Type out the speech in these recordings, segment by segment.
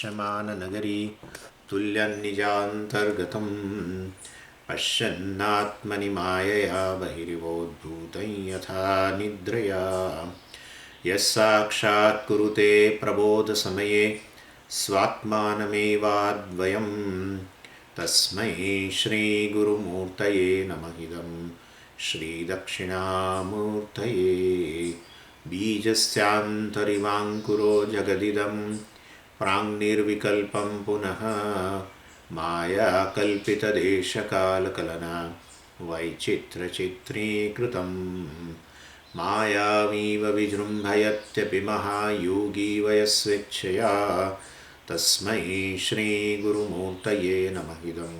शमाननगरी तुल्यन्निजान्तर्गतं पश्यन्नात्मनि मायया बहिरिवोद्भूतं यथा निद्रया यः साक्षात् कुरुते प्रबोधसमये स्वात्मानमेवाद्वयं तस्मै श्रीगुरुमूर्तये नमः इदं श्रीदक्षिणामूर्तये बीजस्यान्तरिवाङ्कुरो जगदिदं प्राङ्निर्विकल्पं पुनः मायाकल्पितदेशकालकलना वैचित्रचित्रीकृतं मायावीव विजृम्भयत्यपि महायोगी वयस्वेच्छया तस्मै श्रीगुरुमूर्तये नमः इदं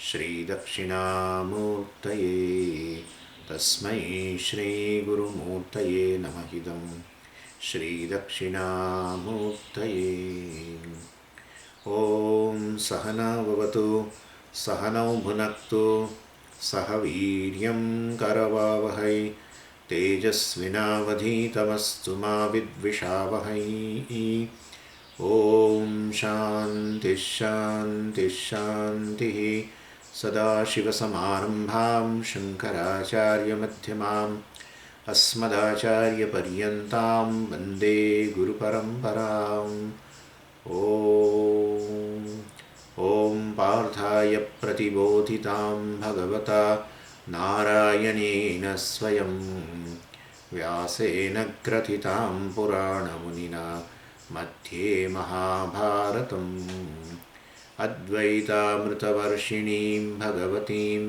श्रीदक्षिणामूर्तये तस्मै श्रीगुरुमूर्तये नमः इदं श्रीदक्षिणामूर्तये। ॐ सहना भवतु सहनौ भुनक्तु सह वीर्यं करवावहै तेजस्विनावधीतमस्तु मा विद्विषावहै। ॐ शान्तिः शान्तिः शान्तिः। सदाशिवसमारम्भां शङ्कराचार्यमध्यमाम् अस्मदाचार्यपर्यन्तां वन्दे गुरुपरम्पराम्। ॐ पार्थाय प्रतिबोधितां भगवता नारायणेन स्वयं व्यासेन ग्रथितां पुराणमुनिना मध्ये महाभारतम् अद्वैतामृतवर्षिणीं भगवतीम्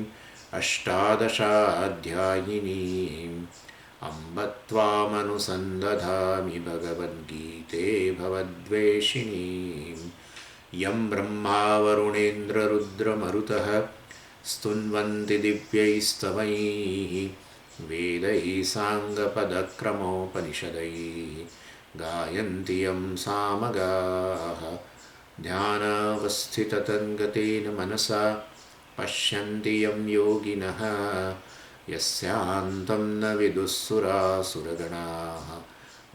अष्टादशाध्यायिनीम् अम्ब त्वामनुसन्दधामि भगवद्गीते भवद्वेषिणीम् यं ब्रह्मा वरुणेन्द्ररुद्रमरुतः स्तुन्वन्ति दिव्यैस्तवैः वेदैः साङ्गपदक्रमोपनिषदैः गायन्ति यं सामगाः ध्यानावस्थिततन्गतेन मनसा पश्यन्ति यं योगिनः यस्यान्तं न विदुःसुरासुरगणाः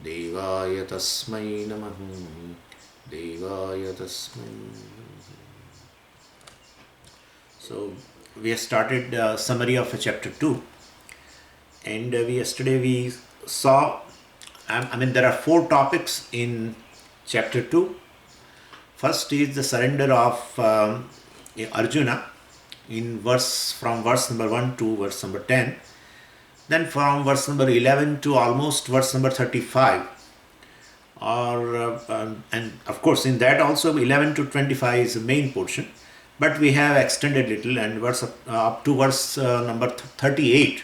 देवाय तस्मै नमः देवाय तस्मै। So we have started summary of chapter 2, and yesterday we saw there are 4 topics in chapter 2. First is the surrender of Arjuna from verse number 1 to verse number 10. Then from verse number 11 to almost verse number 35. And of course in that also 11 to 25 is the main portion. But we have extended little and up to verse number 38.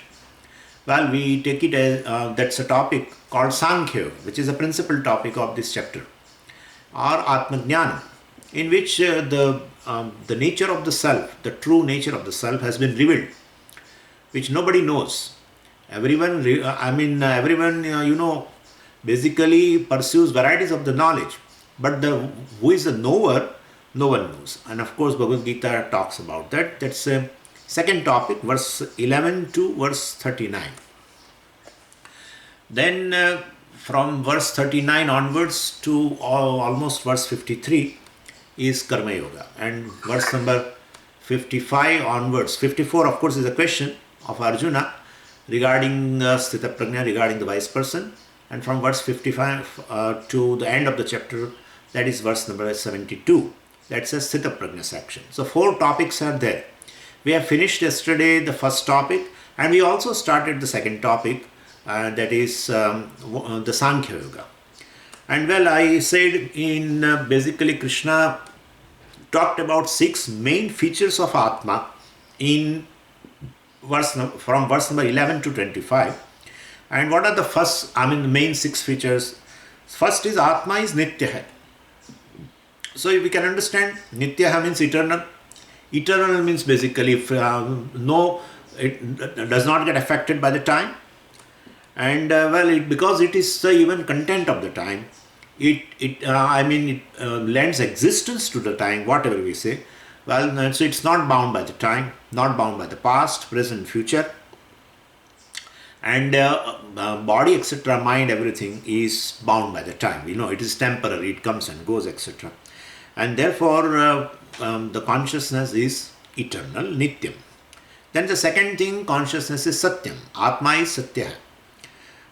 Well, we take it as that's a topic called Sankhya, which is a principal topic of this chapter, or Atmajnana, in which the nature of the self, the true nature of the self has been revealed, which nobody knows. Everyone, basically pursues varieties of the knowledge, but who is the knower, no one knows. And of course, Bhagavad Gita talks about that. That's a second topic, verse 11 to verse 39. Then from verse 39 onwards to almost verse 53 is Karma Yoga. And verse number 55 onwards, 54 of course is a question of Arjuna regarding Sthita Prajna, regarding the wise person. And from verse 55 to the end of the chapter, that is verse number 72. That's a Sthita Prajna section. So 4 topics are there. We have finished yesterday the first topic, and we also started the second topic, that is the Sankhya Yoga. And well, I said in basically Krishna talked about 6 main features of Atma in from verse number 11 to 25. And what are the the main 6 features? First is Atma is Nitya. So we can understand Nitya means eternal. Eternal means basically it does not get affected by the time. And because it is even content of the time, it lends existence to the time, whatever we say. Well, so it's not bound by the time, not bound by the past, present, future. And body, etc., mind, everything is bound by the time. It is temporary, it comes and goes, etc. And therefore the consciousness is eternal, nityam. Then the second thing, consciousness is satyam. Atma is satya.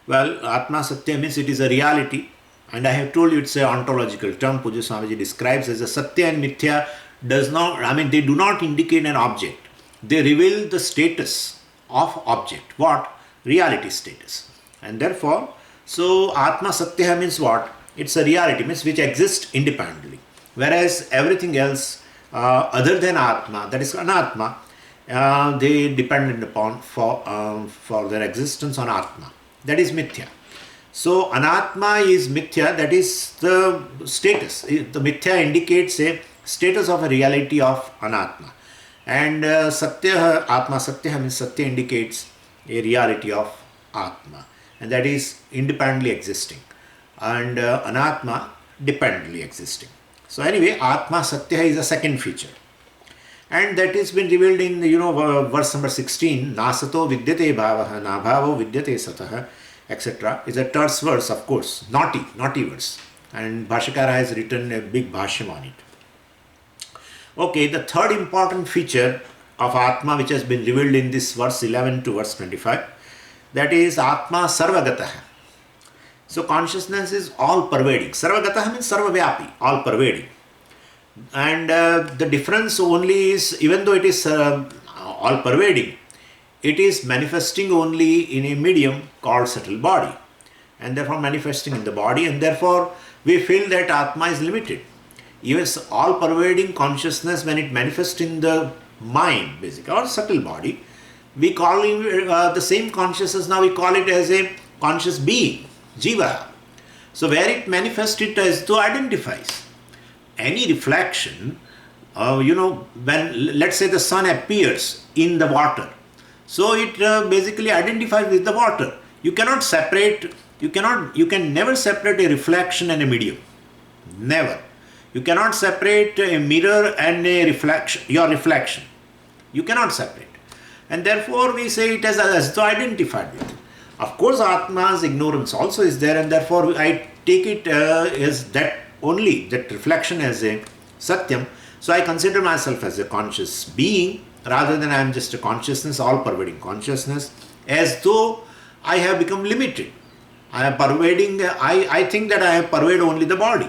Well, Atma Satya means it is a reality, and I have told you it's an ontological term. Puja Swamiji describes as a Satya and Mithya they do not indicate an object. They reveal the status of object. What? Reality status. And therefore, so Atma Satya means what? It's a reality, means which exists independently. Whereas everything else other than Atma, that is Anatma, they dependent upon for their existence on Atma. That is Mithya. So Anatma is Mithya, that is the status. The Mithya indicates a status of a reality of Anatma. And Satya, Atma Satya means Satya indicates a reality of Atma. And that is independently existing. And Anatma dependently existing. So anyway, Atma Satya is a second feature. And that has been revealed in, verse number 16, Nasato vidyate bhavaha, nabhavo vidyate satah, etc. is a terse verse, of course, naughty verse. And Bhashakara has written a big bhashyam on it. Okay, the third important feature of Atma which has been revealed in this verse 11 to verse 25, that is Atma sarvagataha. So consciousness is all pervading. Sarvagataha means sarvavyapi, all pervading. And the difference only is, even though it is all pervading, it is manifesting only in a medium called subtle body, and therefore manifesting in the body, and therefore we feel that Atma is limited. Even all pervading consciousness, when it manifests in the mind, basically, or subtle body, we call it the same consciousness, now we call it as a conscious being, jiva. So where it manifests, it as though identifies. Any reflection, when let's say the sun appears in the water, so it basically identifies with the water. You cannot separate, you can never separate a reflection and a medium. Never. You cannot separate a mirror and a reflection, your reflection. You cannot separate. And therefore we say it as though identified with. Of course, Atma's ignorance also is there, and therefore I take it as that only, that reflection as a Satyam. So I consider myself as a conscious being, rather than I am just a consciousness, all-pervading consciousness, as though I have become limited. I am pervading, I think that I have pervaded only the body.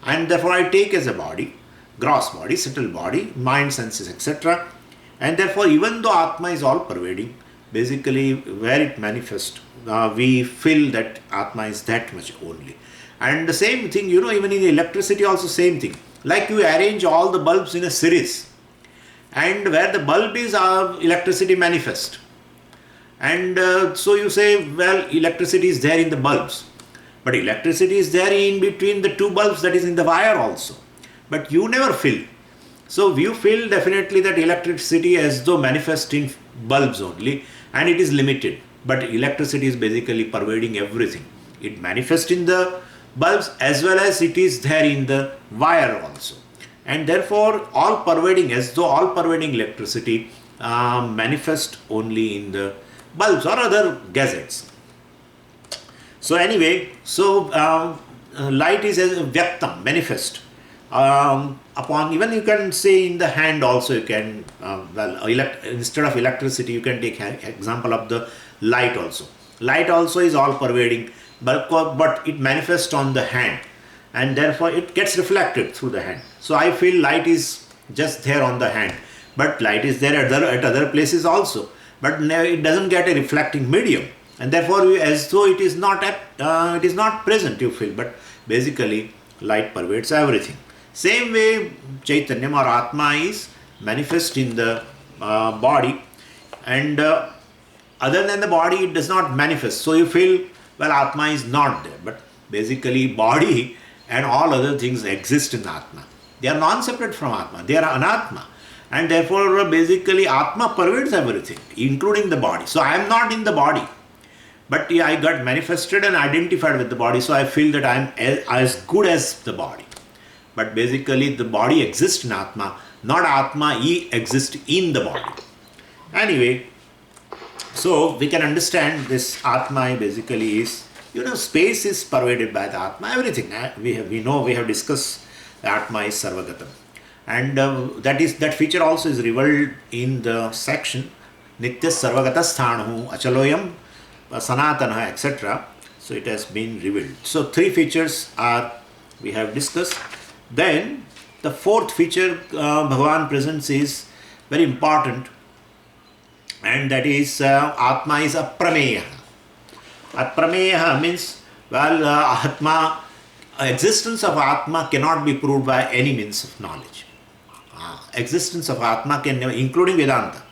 And therefore I take as a body, gross body, subtle body, mind, senses, etc. And therefore even though Atma is all-pervading, basically where it manifests, we feel that Atma is that much only. And the same thing, even in electricity also same thing. Like you arrange all the bulbs in a series, and where the bulb is, electricity manifest. And so you say, well, electricity is there in the bulbs. But electricity is there in between the two bulbs, that is in the wire also. But you never feel. So you feel definitely that electricity as though manifests in bulbs only, and it is limited. But electricity is basically pervading everything. It manifests in the bulbs as well as it is there in the wire also. And therefore all pervading, as though all pervading electricity manifest only in the bulbs or other gadgets. So anyway, light is as a vyaktam, manifest. Upon, even you can say in the hand also, you can, instead of electricity, you can take example of the light also. Light also is all pervading, but it manifests on the hand, and therefore it gets reflected through the hand. So I feel light is just there on the hand, but light is there at other places also, but it doesn't get a reflecting medium, and therefore as though it is not present, you feel, but basically light pervades everything. Same way Chaitanyam or Atma is manifest in the body, and other than the body it does not manifest. So you feel, well, Atma is not there, but basically body and all other things exist in Atma. They are non-separate from Atma, they are Anatma, and therefore basically Atma pervades everything, including the body. So I am not in the body, but I got manifested and identified with the body, so I feel that I am as good as the body. But basically the body exists in Atma, not Atma exists in the body. Anyway, so we can understand this Atma basically is, space is pervaded by the Atma, everything. We have discussed Atma is Sarvagatam. And that feature also is revealed in the section Nitya Sarvagata Sthanahu Achaloyam Sanatana, etc. So it has been revealed. So three features are we have discussed. Then the fourth feature Bhagavan presents is very important, and that is Atma is Aprameya. Aprameya means, well, Atma, existence of Atma cannot be proved by any means of knowledge. Existence of Atma can never, including Vedanta,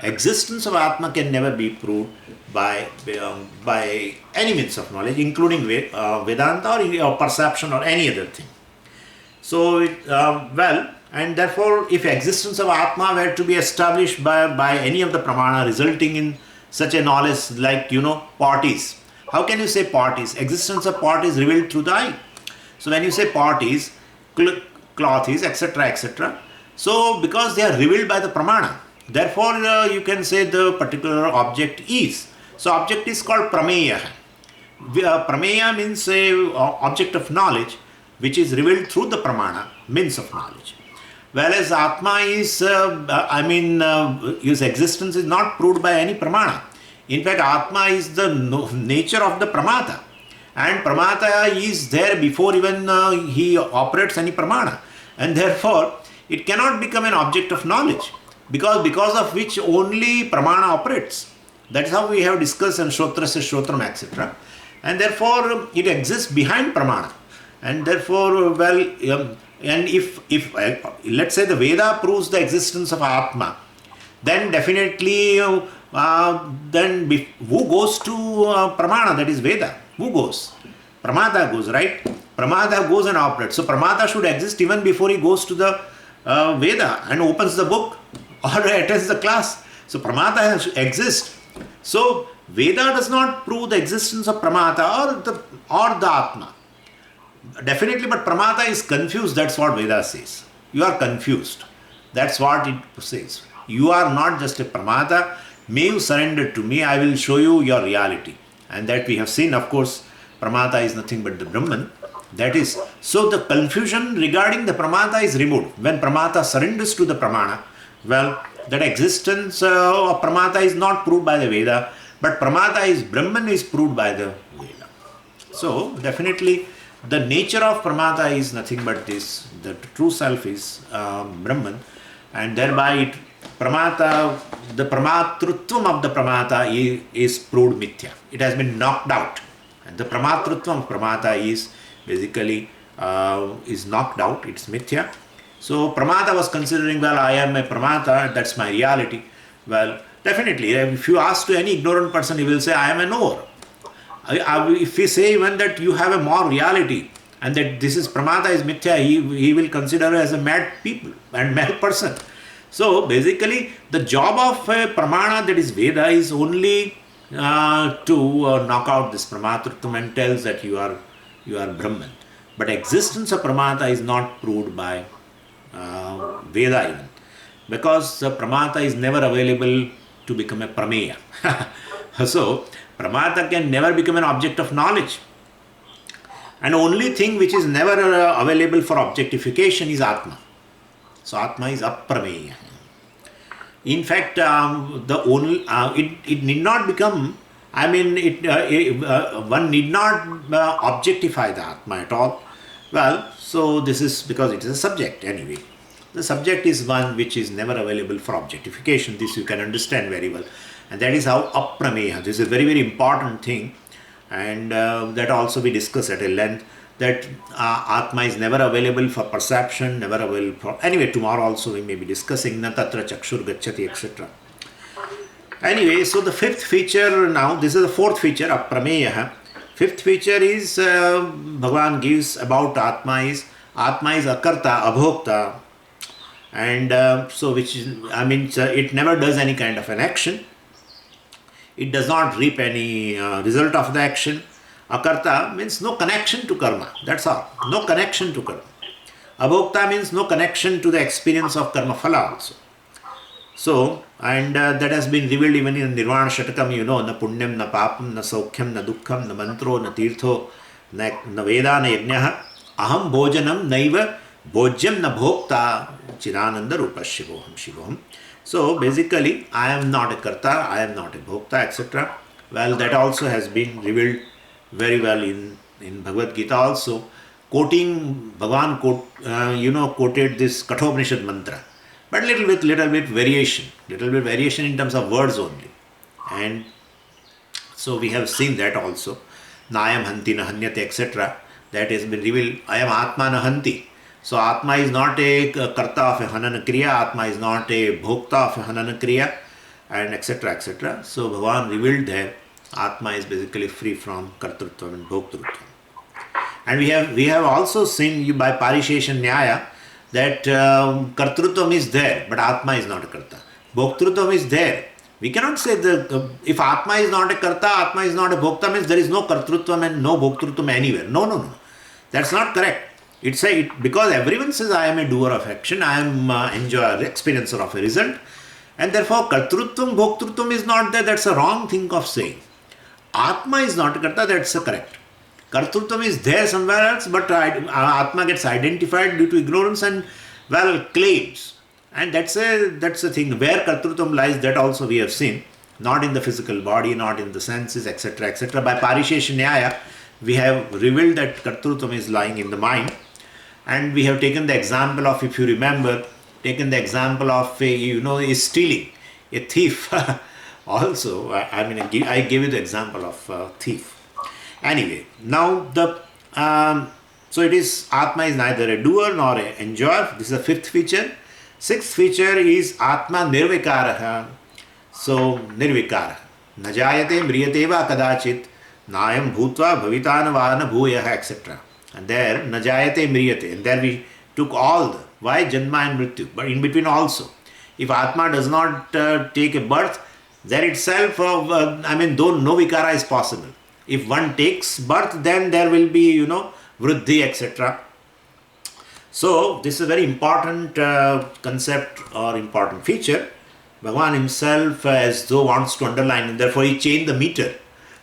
existence of Atma can never be proved by any means of knowledge, including Vedanta or perception or any other thing. So, and therefore, if existence of Atma were to be established by any of the pramana, resulting in such a knowledge like, pot is. How can you say pot is? Existence of pot is revealed through the eye. So, when you say pot is, cloth is, etc., etc. So, because they are revealed by the pramana, therefore, you can say the particular object is. So, object is called prameya. Prameya means a object of knowledge which is revealed through the pramana, means of knowledge. Whereas Atma is, his existence is not proved by any pramana. In fact, Atma is the nature of the pramata. And pramata is there before even he operates any pramana. And therefore, it cannot become an object of knowledge, because of which only pramana operates. That's how we have discussed in Shrotrasya Shrotram, etc. And therefore, it exists behind pramana. And therefore, and if let's say the Veda proves the existence of Atma, then definitely, then who goes to pramana, that is Veda? Who goes? Pramata goes, right? Pramata goes and operates. So Pramata should exist even before he goes to the Veda and opens the book or attends the class. So Pramata exists. So Veda does not prove the existence of Pramata or the Atma. Definitely, but Pramata is confused. That's what Veda says. You are confused. That's what it says. You are not just a Pramata. May you surrender to me. I will show you your reality. And that we have seen, of course, Pramata is nothing but the Brahman. That is, so the confusion regarding the Pramata is removed. When Pramata surrenders to the Pramana, well, that existence of Pramata is not proved by the Veda, but Pramata is Brahman is proved by the Veda. So, definitely, the nature of Pramata is nothing but this, the true self is Brahman, and thereby the Pramatrutvam of the Pramata is proved Mithya. It has been knocked out. And the Pramatrutvam of Pramata is basically is knocked out, it's Mithya. So Pramata was considering, well, I am a Pramata, that's my reality. Well, definitely, if you ask to any ignorant person, he will say, I am a knower. If we say even that you have a more reality and that this is Pramata is Mithya, he will consider as a mad people and mad person. So basically, the job of a Pramana, that is Veda, is only to knock out this Pramatrutvam and tells that you are Brahman. But existence of Pramata is not proved by Veda even, because Pramata is never available to become a Prameya. So Pramata can never become an object of knowledge. And only thing which is never available for objectification is Atma. So Atma is Aprameya. In fact, it need not become, one need not objectify the Atma at all. Well, so this is because it is a subject anyway. The subject is one which is never available for objectification. This you can understand very well. And that is how Aprameya. This is a very, very important thing. And that also we discuss at a length, that Atma is never available for perception, never available for... Anyway, tomorrow also we may be discussing na tatra chakshur gacchati, etc. Anyway, so the fifth feature now, this is the fourth feature, Aprameya. Fifth feature is, Bhagavan gives about Atma is Akarta, Abhokta. And so which is, it never does any kind of an action. It does not reap any result of the action. Akarta means no connection to karma. That's all. No connection to karma. Abhokta means no connection to the experience of karma phala also. So, and that has been revealed even in Nirvana Shatakam, na punyam, na papam, na saukyam, na dukkham, na mantro, na tirtho, na veda, na yajnaha, aham bhojanam naiva Bhojyam na bhokta chidananda rupa shivoham shivoham. So basically, I am not a karta, I am not a bhokta, etc. Well, that also has been revealed very well in Bhagavad Gita also. Quoting Bhagavan quoted this Kathopanishad mantra, but little bit variation in terms of words only. And so we have seen that also. Nayam hanti na hanyate, etc. That has been revealed. I am Atma na hanti. So Atma is not a karta of a hanana kriya, Atma is not a bhokta of a hanana kriya, and etc. etc. So Bhagavan revealed there, Atma is basically free from kartrutvam and bhoktrutvam. And we have also seen by Parishesha Nyaya that kartrutvam is there, but Atma is not a karta. Bhoktrutvam is there. We cannot say that if Atma is not a karta, Atma is not a bhokta, means there is no kartrutvam and no bhoktrutvam anywhere. No. That's not correct. Because everyone says I am a doer of action, I am enjoyer, experiencer of a result, and therefore kartrutvam, bhoktrutvam is not there. That's a wrong thing of saying. Atma is not a karta, that's a correct. Kartrutvam is there somewhere else, but Atma gets identified due to ignorance and, claims. And that's the thing. Where kartrutvam lies, that also we have seen. Not in the physical body, not in the senses, etc. etc. By Parishesha Nyaya, we have revealed that kartrutvam is lying in the mind. And we have taken the example of, if you remember, is stealing. A thief also. I gave you the example of thief. Anyway, now so it is Atma is neither a doer nor an enjoyer. This is the fifth feature. Sixth feature is Atma nirvikara. So nirvikara. Najayate mriyate va kadachit. Nayam bhutva bhavitana vana bhuyah, etc. And there najayate mriyate. And there we took all the why janma and mrityu. But in between also, if Atma does not take a birth, there itself, no vikara is possible. If one takes birth, then there will be, vriddhi, etc. So, this is a very important concept or important feature. Bhagavan himself, as though, wants to underline, and therefore he changed the meter.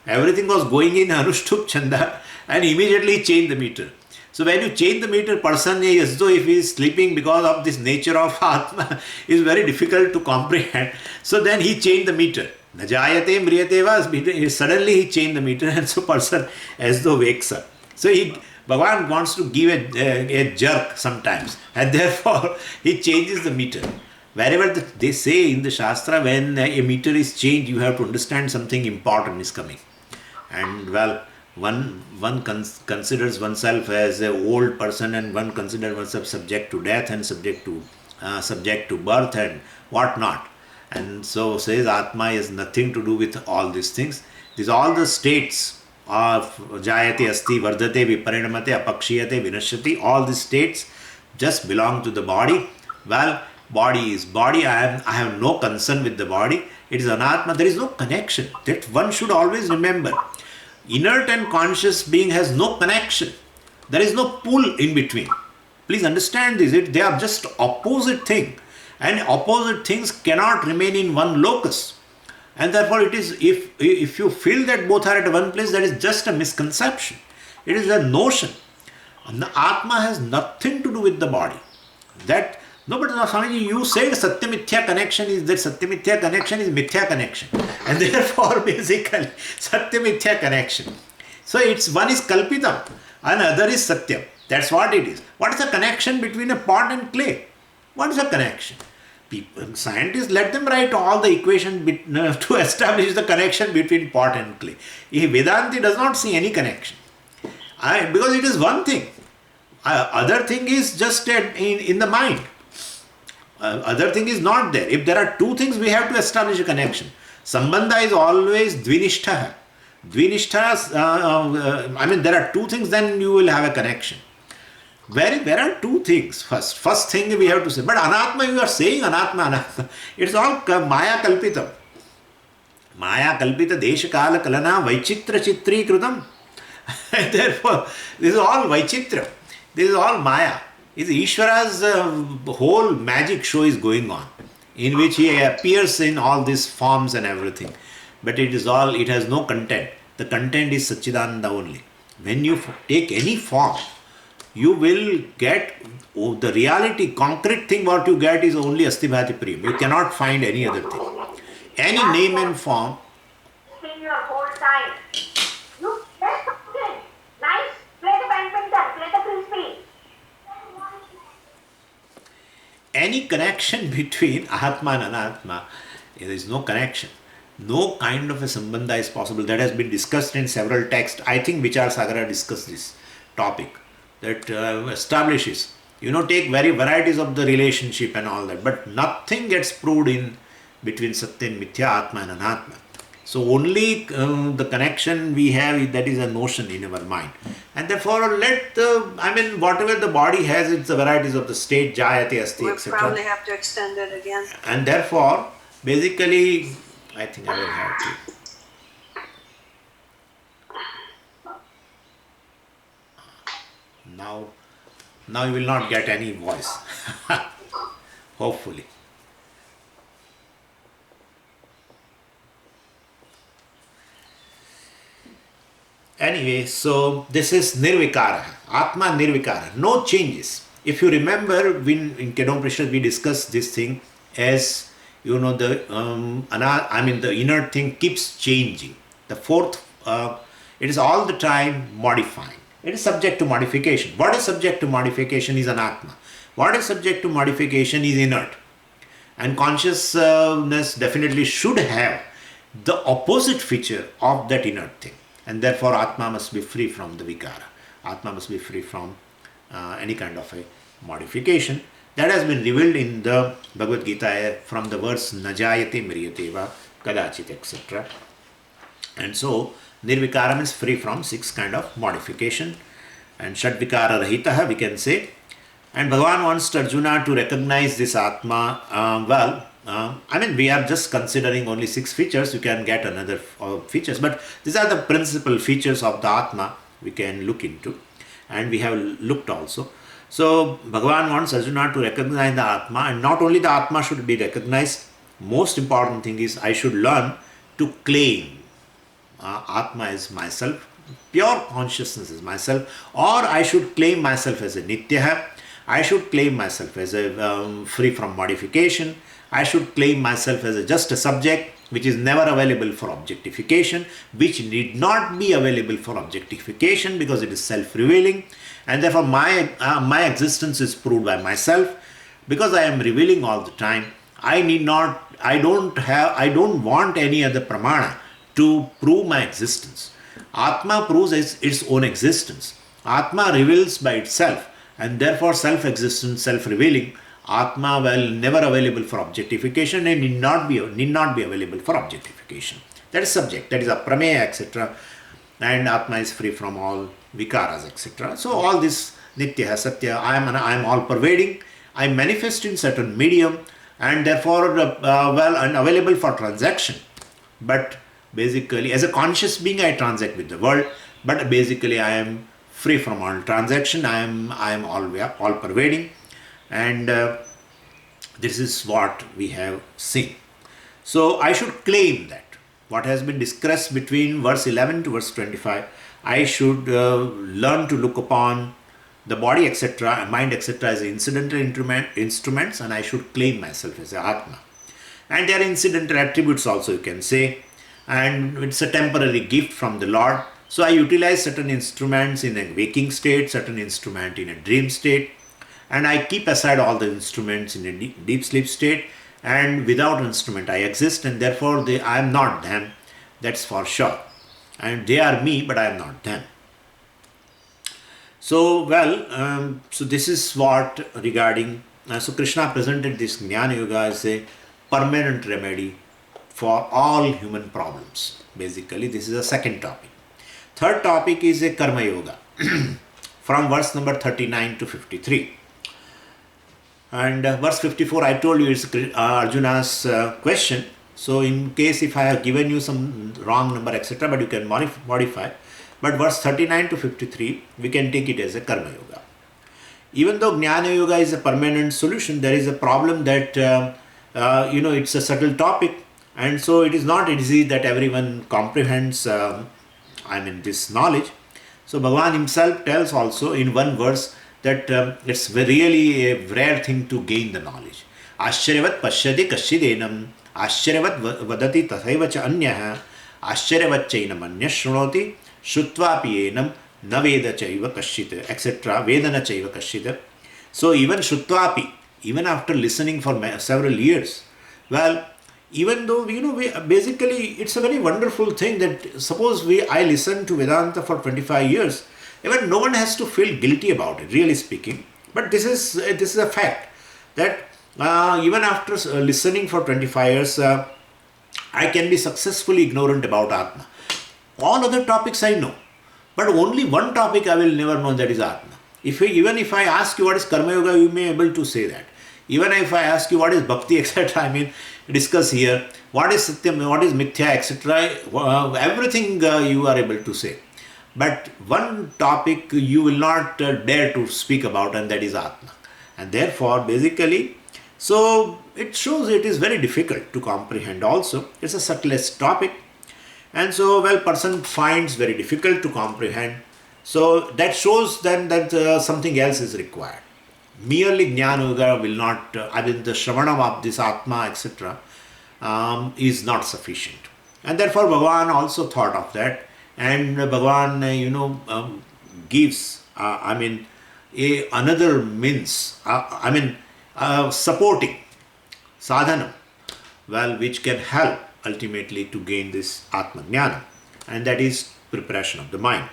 Everything was going in Anushtup Chanda, and immediately he changed the meter. So, when you change the meter, person, as though if he is sleeping because of this nature of Atma, is very difficult to comprehend. So, then he changed the meter. Najayate mriyate va, suddenly he changed the meter, and so person as though wakes up. So Bhagavan wants to give a jerk sometimes, and therefore he changes the meter. Wherever they say in the Shastra, when a meter is changed, you have to understand something important is coming. And one considers oneself as an old person, and one considers oneself subject to death and subject to birth and what not. And so says Atma has nothing to do with all these things. These are all the states of Jayate, Asti, Vardhate, Viparinamate, Apakshiyate, Vinashyati. All these states just belong to the body. Well, body is body. I have no concern with the body. It is Anatma. There is no connection. That one should always remember. Inert and conscious being has no connection. There is no pull in between. Please understand this. They are just opposite things. And opposite things cannot remain in one locus. And therefore it is, if you feel that both are at one place, that is just a misconception. It is a notion. And the Atma has nothing to do with the body. But Swamiji, you said Satya-Mithya connection is that Satya-Mithya connection is Mithya connection. And therefore basically Satya-Mithya connection. So one is Kalpitam and other is Satyam. That's what it is. What is the connection between a pot and clay? What is the connection? Scientists, let them write all the equations to establish the connection between pot and clay. Vedanti does not see any connection. Because it is one thing. Other thing is just in the mind. Other thing is not there. If there are two things, we have to establish a connection. Sambandha is always dvinishtha. There are two things, then you will have a connection. There are two things. First thing we have to say. But Anatma, you are saying Anatma. It's all Maya Kalpitam. Maya Kalpita Desha Kala Kalana Vaichitra Chitri Krutam. Therefore, this is all Vaichitra. This is all Maya. Ishvara's whole magic show is going on, in which he appears in all these forms and everything. But it has no content. The content is Satchidananda only. When you take any form, you will get the reality, concrete thing what you get is only Asti Bhati Priyam. You cannot find any other thing. Any name and form. In your whole time. You play something nice, play the badminton, play the frisbee. Any connection between Atma and Anatma, there is no connection. No kind of a sambandha is possible. That has been discussed in several texts. I think Vichar Sagara discussed this topic. That establishes, take varieties of the relationship and all that, but nothing gets proved in between Satya and Mithya, Atma and Anatma. So only the connection we have, that is a notion in our mind. And therefore whatever the body has, it's the varieties of the state, Jayate, Asti, etc. We'll probably have to extend it again. And therefore, basically, I think I will have to. Now you will not get any voice. Hopefully. Anyway, so this is Nirvikara, Atma Nirvikara, no changes. If you remember, in Kedon we discussed this thing as, the inert thing keeps changing. The fourth, it is all the time modifying. It is subject to modification. What is subject to modification is Anatma. What is subject to modification is inert. And consciousness definitely should have the opposite feature of that inert thing. And therefore Atma must be free from the Vikara. Atma must be free from any kind of a modification. That has been revealed in the Bhagavad Gita from the verse Najayate Mriyateva Kadachit, etc. And so Nirvikara means free from 6 kind of modification. And Shadvikara Rahitaha we can say. And Bhagavan wants Arjuna to recognize this Atma we are just considering only 6 features. You can get another features, but these are the principal features of the Atma we can look into, and we have looked also. So Bhagavan wants Arjuna to recognize the Atma, and not only the Atma should be recognized, most important thing is I should learn to claim Atma is myself, pure consciousness is myself, or I should claim myself as a Nitya, I should claim myself as a free from modification, I should claim myself as just a subject which is never available for objectification, which need not be available for objectification because it is self-revealing, and therefore my existence is proved by myself. Because I am revealing all the time, I don't want any other pramana to prove my existence. Atma proves its own existence. Atma reveals by itself, and therefore self-existence, self-revealing, Atma will never available for objectification and need not be available for objectification. That is subject, that is aprameya, etc. And Atma is free from all vikaras, etc. So all this Nitya, Satya, I am all pervading, I manifest in certain medium, and therefore and available for transaction. But basically, as a conscious being, I transact with the world, but basically I am free from all transaction. I am all pervading, and this is what we have seen. So I should claim that what has been discussed between verse 11 to verse 25, I should learn to look upon the body, etc., mind, etc., as incidental instruments, and I should claim myself as a Atma. And there are incidental attributes also, you can say, and it's a temporary gift from the Lord. So I utilize certain instruments in a waking state, certain instrument in a dream state, and I keep aside all the instruments in a deep sleep state, and without instrument I exist, and therefore I am not them, that's for sure. And they are me, but I am not them. So, so this is what regarding, so Krishna presented this Jnana Yoga as a permanent remedy for all human problems. Basically, this is the second topic. Third topic is a Karma Yoga from verse number 39 to 53. And verse 54, I told you it's Arjuna's question. So in case if I have given you some wrong number, etc., but you can modify. But verse 39 to 53, we can take it as a Karma Yoga. Even though Jnana Yoga is a permanent solution, there is a problem that, it's a subtle topic. And so it is not easy that everyone comprehends, this knowledge. So Bhagavan himself tells also in one verse that it's really a rare thing to gain the knowledge. Ascharyavat pashyati kashidenam, ascharyavat vadati tathaiva cha anyah, ascharyavat chainam anyah shrunoti, shrutvapi enam na veda chaiva kashita, etc. Vedana chaiva kashita. So even shrutvapi, even after listening for several years, well, even though basically it's a very wonderful thing that suppose I listen to Vedanta for 25 years, even no one has to feel guilty about it, really speaking. But this is a fact that even after listening for 25 years, I can be successfully ignorant about Atma. All other topics I know, but only one topic I will never know, that is Atma. Even if I ask you what is Karma Yoga, you may be able to say that. Even if I ask you what is Bhakti, etc., discuss here, what is Satyam, what is Mithya, etc., everything you are able to say. But one topic you will not dare to speak about, and that is Atma. And therefore, basically, so it shows it is very difficult to comprehend also. It's a subtlest topic. And so, person finds very difficult to comprehend. So that shows then that something else is required. Merely Jnana Yoga will not, the Shravanam of this Atma, etc., is not sufficient. And therefore Bhagavan also thought of that. And Bhagavan, gives, another means, supporting sadhana, which can help ultimately to gain this Atma Jnana. And that is preparation of the mind.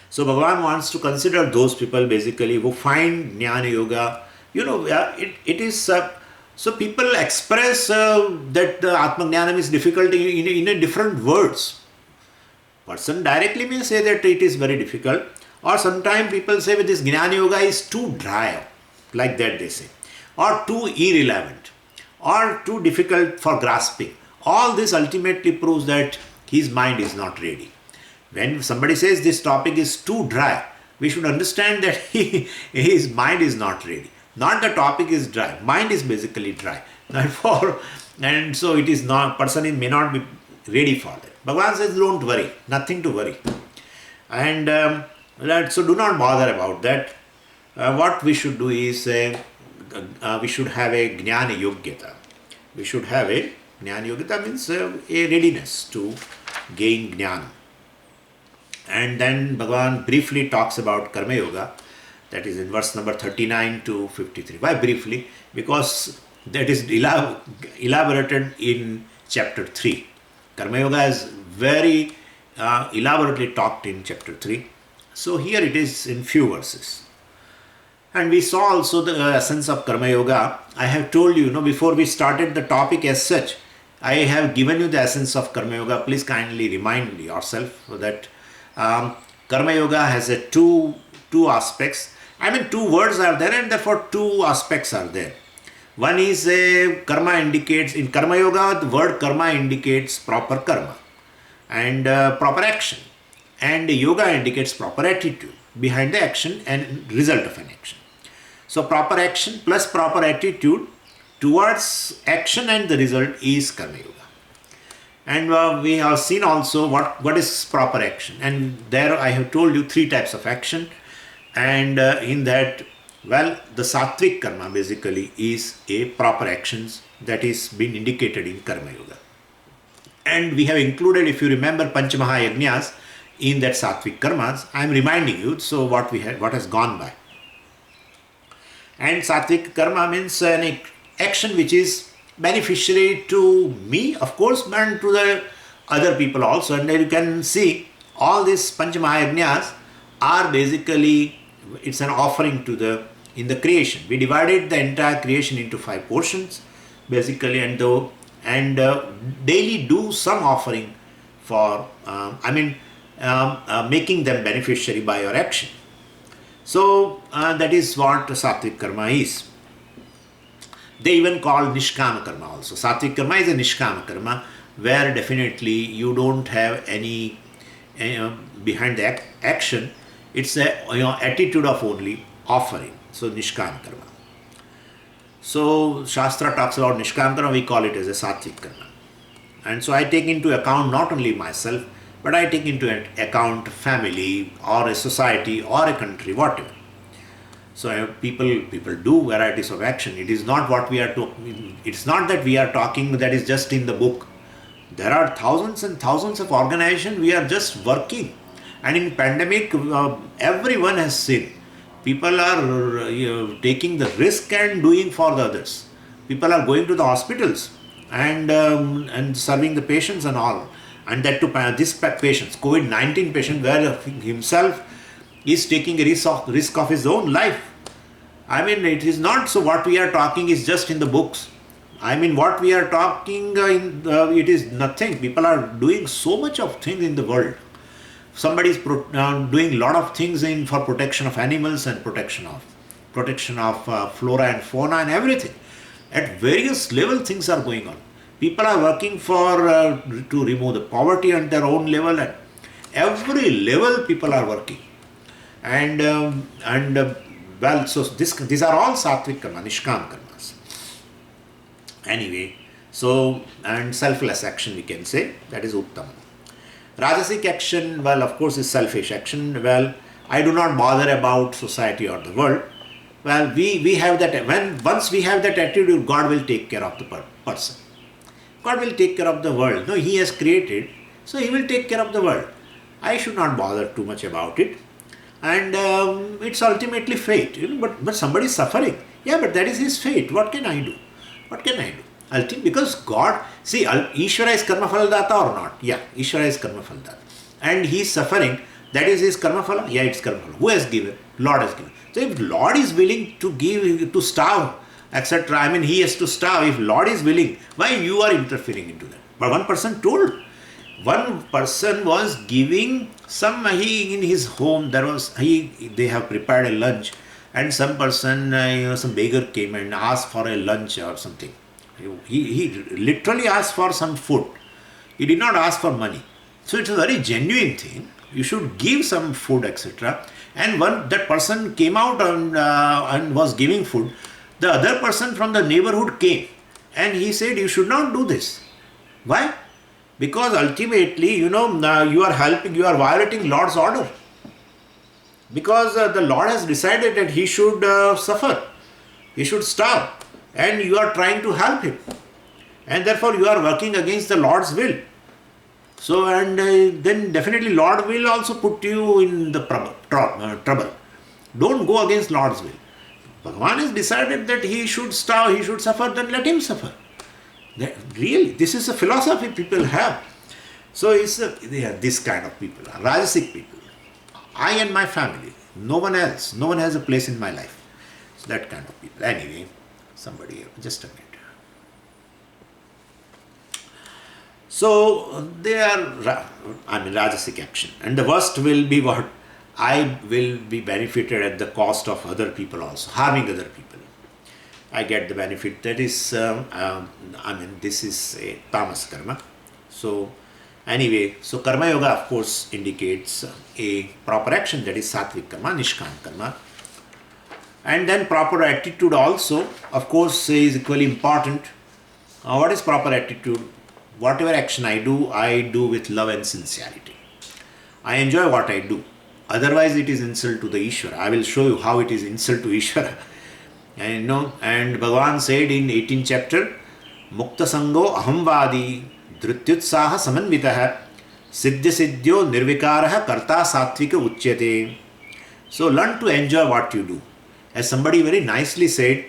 So Bhagavan wants to consider those people basically who find Jnana Yoga, it is, so people express that the Atma Jnana is difficult in a different words. Person directly may say that it is very difficult, or sometimes people say this Jnana Yoga is too dry, like that they say, or too irrelevant, or too difficult for grasping. All this ultimately proves that his mind is not ready. When somebody says this topic is too dry, we should understand that his mind is not ready. Not the topic is dry, mind is basically dry. Therefore, and so it is not, person may not be ready for that. Bhagavan says, don't worry, nothing to worry. And so do not bother about that. What we should do is, we should have a Jnana Yogyata. We should have a Jnana Yogyata, means a readiness to gain Jnana. And then Bhagavan briefly talks about Karma Yoga, that is in verse number 39 to 53. Why briefly? Because that is elaborated in chapter 3. Karma Yoga is very elaborately talked in chapter 3. So here it is in few verses. And we saw also the essence of Karma Yoga. I have told you, before we started the topic as such, I have given you the essence of Karma Yoga. Please kindly remind yourself that Karma Yoga has two aspects. Two words are there, and therefore two aspects are there. One is karma indicates, in Karma Yoga, the word karma indicates proper karma and proper action. And yoga indicates proper attitude behind the action and result of an action. So proper action plus proper attitude towards action and the result is Karma Yoga. And we have seen also what is proper action. And there I have told you three types of action. And in that, the Sattvic Karma basically is a proper actions that is being indicated in Karma Yoga. And we have included, if you remember, Panchamahayagnyas in that Sattvic Karmas. I am reminding you, so what has gone by. And Sattvic Karma means an action which is beneficiary to me, of course, and to the other people also. And you can see all these Panchamahayagnyas are basically, it's an offering in the creation. We divided the entire creation into 5 portions, basically, and daily do some offering for, making them beneficiary by your action. So that is what Sattvic Karma is. They even call Nishkama Karma also. Sattvic Karma is a Nishkama Karma, where definitely you don't have any behind the action. It's a attitude of only offering. So Nishkama Karma. So Shastra talks about Nishkama Karma, we call it as a Sattvic Karma. And so I take into account not only myself, but I take into account family or a society or a country, whatever. So people do varieties of action. It is not what we are talking. It's not that we are talking that is just in the book. There are thousands and thousands of organizations. We are just working, and in pandemic, everyone has seen. People are taking the risk and doing for the others. People are going to the hospitals and serving the patients and all, and that to this patients, COVID-19 patient, where himself is taking a risk of his own life. I mean, it is not so what we are talking is just in the books. I mean, what we are talking, it is nothing. People are doing so much of things in the world. Somebody is doing a lot of things for protection of animals and protection of flora and fauna and everything. At various level, things are going on. People are working to remove the poverty at their own level, and every level people are working. Well, so these are all sattvic karma, nishkam karmas. Anyway, so, and selfless action we can say, that is uttam. Rajasic action, well, of course, is selfish action. Well, I do not bother about society or the world. Well, we have that, once we have that attitude, God will take care of the person. God will take care of the world. No, He has created, so He will take care of the world. I should not bother too much about it. And it's ultimately fate, but somebody is suffering. Yeah, but that is his fate. What can I do? What can I do? Because God, see, Ishvara is karma phala data or not? Yeah, Ishvara is karma phala data. And he is suffering, that is his karma phala? Yeah, it's karma phala. Who has given? Lord has given. So if Lord is willing to give, to starve, etc., I mean, he has to starve. If Lord is willing, why you are interfering into that? But one person told, one person was giving some, in his home, they have prepared a lunch, and some person, some beggar came and asked for a lunch or something. He literally asked for some food. He did not ask for money. So it's a very genuine thing. You should give some food, etc. And that person came out and was giving food. The other person from the neighborhood came and he said, you should not do this. Why? Because ultimately, you are violating Lord's order. Because the Lord has decided that he should suffer, he should starve, and you are trying to help him. And therefore you are working against the Lord's will. So, and then definitely Lord will also put you in the trouble. Don't go against Lord's will. Bhagavan has decided that he should starve, he should suffer, then let him suffer. Really, this is a philosophy people have. So they are this kind of people, Rajasic people. I and my family, no one else, no one has a place in my life. So that kind of people. Anyway, just a minute. So they are, Rajasic action. And the worst will be what? I will be benefited at the cost of other people also, harming other people. I get the benefit. That is, this is a tamas karma. So anyway, so karma yoga of course indicates a proper action, that is sattvic karma, nishkam karma. And then proper attitude also, of course, is equally important. What is proper attitude? Whatever action I do with love and sincerity. I enjoy what I do. Otherwise it is insult to the Ishvara. I will show you how it is insult to Ishvara. And Bhagavan said in 18th chapter, Mukta Sango Ahamvadi Dhrityutsaha Samanvitaha Siddhya Siddhyo Nirvikaraha Karta Sattvika Uchyate. So learn to enjoy what you do. As somebody very nicely said,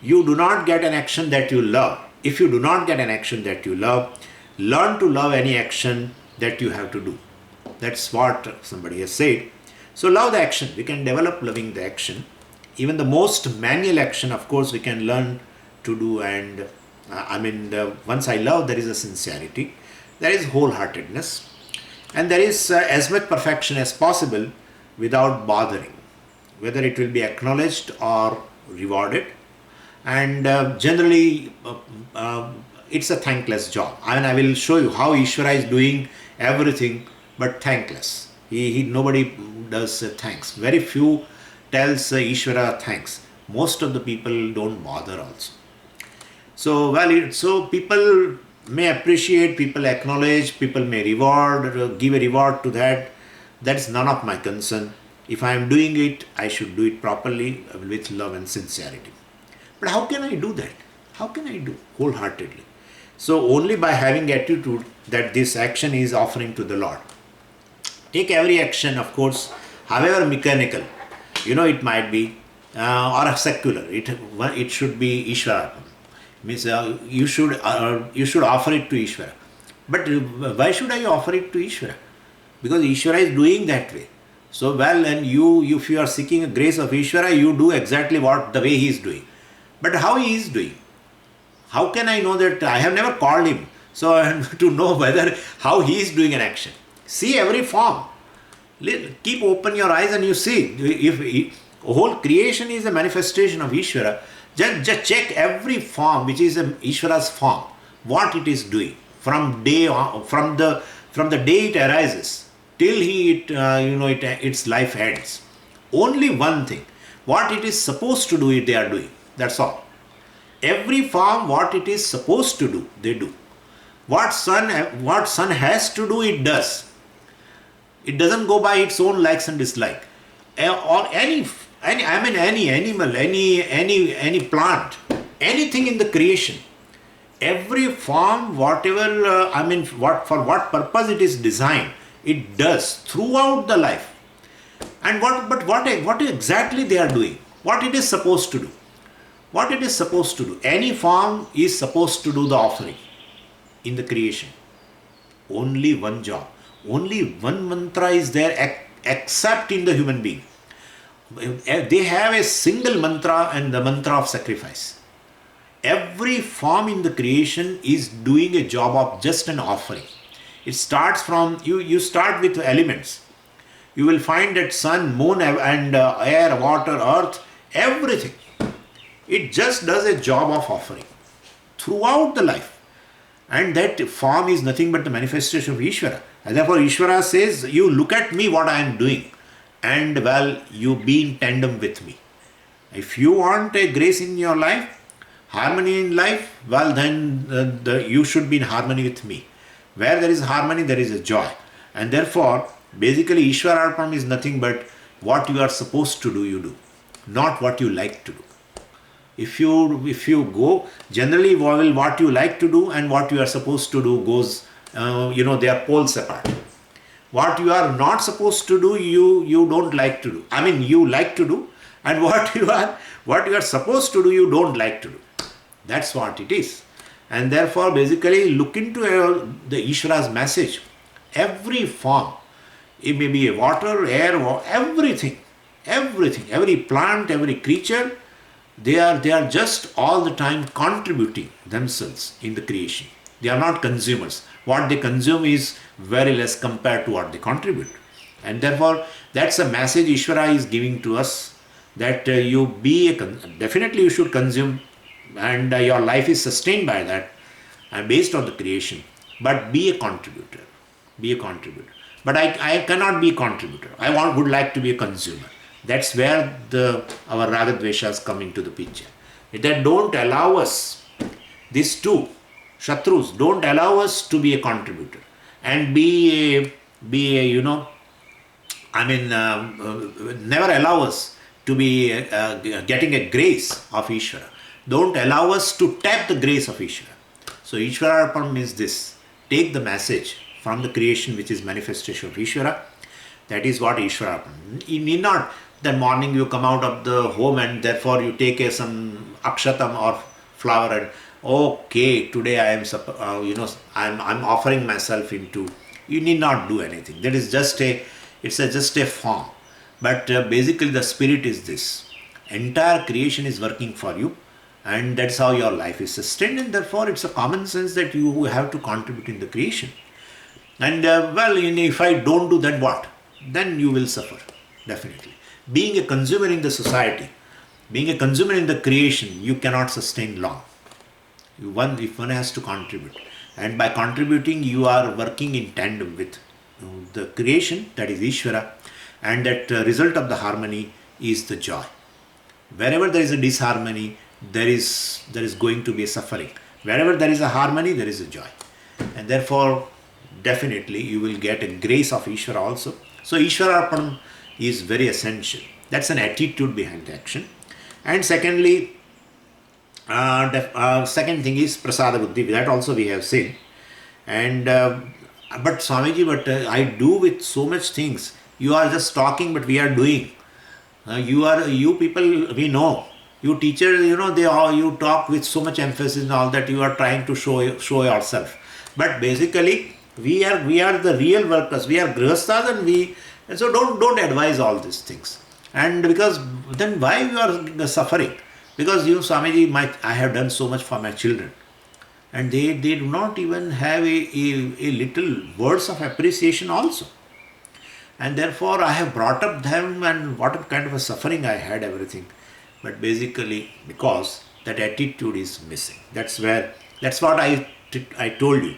you do not get an action that you love. If you do not get an action that you love, learn to love any action that you have to do. That's what somebody has said. So love the action. We can develop loving the action. Even the most manual action, of course, we can learn to do. And once I love, there is a sincerity, there is wholeheartedness, and there is as much perfection as possible without bothering, whether it will be acknowledged or rewarded. And generally, it's a thankless job. I will show you how Ishvara is doing everything, but thankless. Nobody does thanks. Very few tells Ishvara thanks. Most of the people don't bother also. So people may appreciate, people acknowledge, people may reward, give a reward to that. That's none of my concern. If I am doing it, I should do it properly with love and sincerity. But how can I do that? How can I do wholeheartedly? So only by having attitude that this action is offering to the Lord. Take every action, of course, however mechanical, it might be, or secular. It should be Ishvara. Means you should offer it to Ishvara. But why should I offer it to Ishvara? Because Ishvara is doing that way. So and if you are seeking a grace of Ishvara, you do exactly the way he is doing. But how he is doing? How can I know that? I have never called him. So to know how he is doing an action. See every form. Keep open your eyes and you see. If whole creation is a manifestation of Ishvara, just check every form which is Ishvara's form, what it is doing from the day it arises till its life ends. Only one thing, what it is supposed to do, they are doing. That's all. Every form, what it is supposed to do, they do. What sun has to do, it does. It doesn't go by its own likes and dislikes. Or any animal, any plant, anything in the creation. Every form, whatever, for what purpose it is designed, it does throughout the life. And what exactly they are doing? What it is supposed to do? What it is supposed to do? Any form is supposed to do the offering in the creation. Only one job. Only one mantra is there except in the human being. They have a single mantra and the mantra of sacrifice. Every form in the creation is doing a job of just an offering. It starts from, you start with elements. You will find that sun, moon and air, water, earth, everything. It just does a job of offering throughout the life. And that form is nothing but the manifestation of Ishvara. And therefore Ishvara says, you look at me what I am doing and you be in tandem with me. If you want a grace in your life, harmony in life, then you should be in harmony with me. Where there is harmony, there is a joy. And therefore, basically Ishvararpanam is nothing but what you are supposed to do, you do. Not what you like to do. If you go, generally what you like to do and what you are supposed to do goes, they are poles apart. What you are not supposed to do, you don't like to do. You like to do, and what you are supposed to do, you don't like to do. That's what it is. And therefore, basically, look into the Ishvara's message. Every form, it may be a water, air, everything, every plant, every creature, they are just all the time contributing themselves in the creation. They are not consumers. What they consume is very less compared to what they contribute. And therefore, that's a message Ishvara is giving to us, that definitely you should consume, and your life is sustained by that and based on the creation. But be a contributor. Be a contributor. But I cannot be a contributor. Would like to be a consumer. That's where our Ragadveshas come into the picture. That don't allow us, these two, Shatrus, don't allow us to be a contributor and never allow us to be getting a grace of Ishvara. Don't allow us to tap the grace of Ishvara. So Ishvararpanam means this. Take the message from the creation which is manifestation of Ishvara. That is what Ishvararpanam. You need not that morning you come out of the home and therefore you take some akshatam or flower and okay, today I am I'm offering myself into. You need not do anything. That is just a form. But basically the spirit is this. Entire creation is working for you, and that's how your life is sustained, and therefore it's a common sense that you have to contribute in the creation. And if I don't do that, what? Then you will suffer, definitely. Being a consumer in the society, being a consumer in the creation, you cannot sustain long. If one has to contribute. And by contributing, you are working in tandem with the creation, that is Ishvara, and that result of the harmony is the joy. Wherever there is a disharmony, there is going to be a suffering. Wherever there is a harmony, there is a joy. And therefore, definitely you will get a grace of Ishvara also. So Ishvararpanam is very essential. That's an attitude behind the action. And secondly, second thing is prasada buddhi. That also we have seen. And but Swamiji, I do with so much things. You are just talking, but we are doing. You people, we know. You teachers, you talk with so much emphasis and all that. You are trying to show yourself. But basically, we are the real workers. We are grihasthas, and so don't advise all these things. And because then why you are suffering? Because Swamiji, I have done so much for my children, and they do not even have a little words of appreciation also. And therefore I have brought up them, and what kind of a suffering I had, everything. But basically because that attitude is missing. That's what I told you.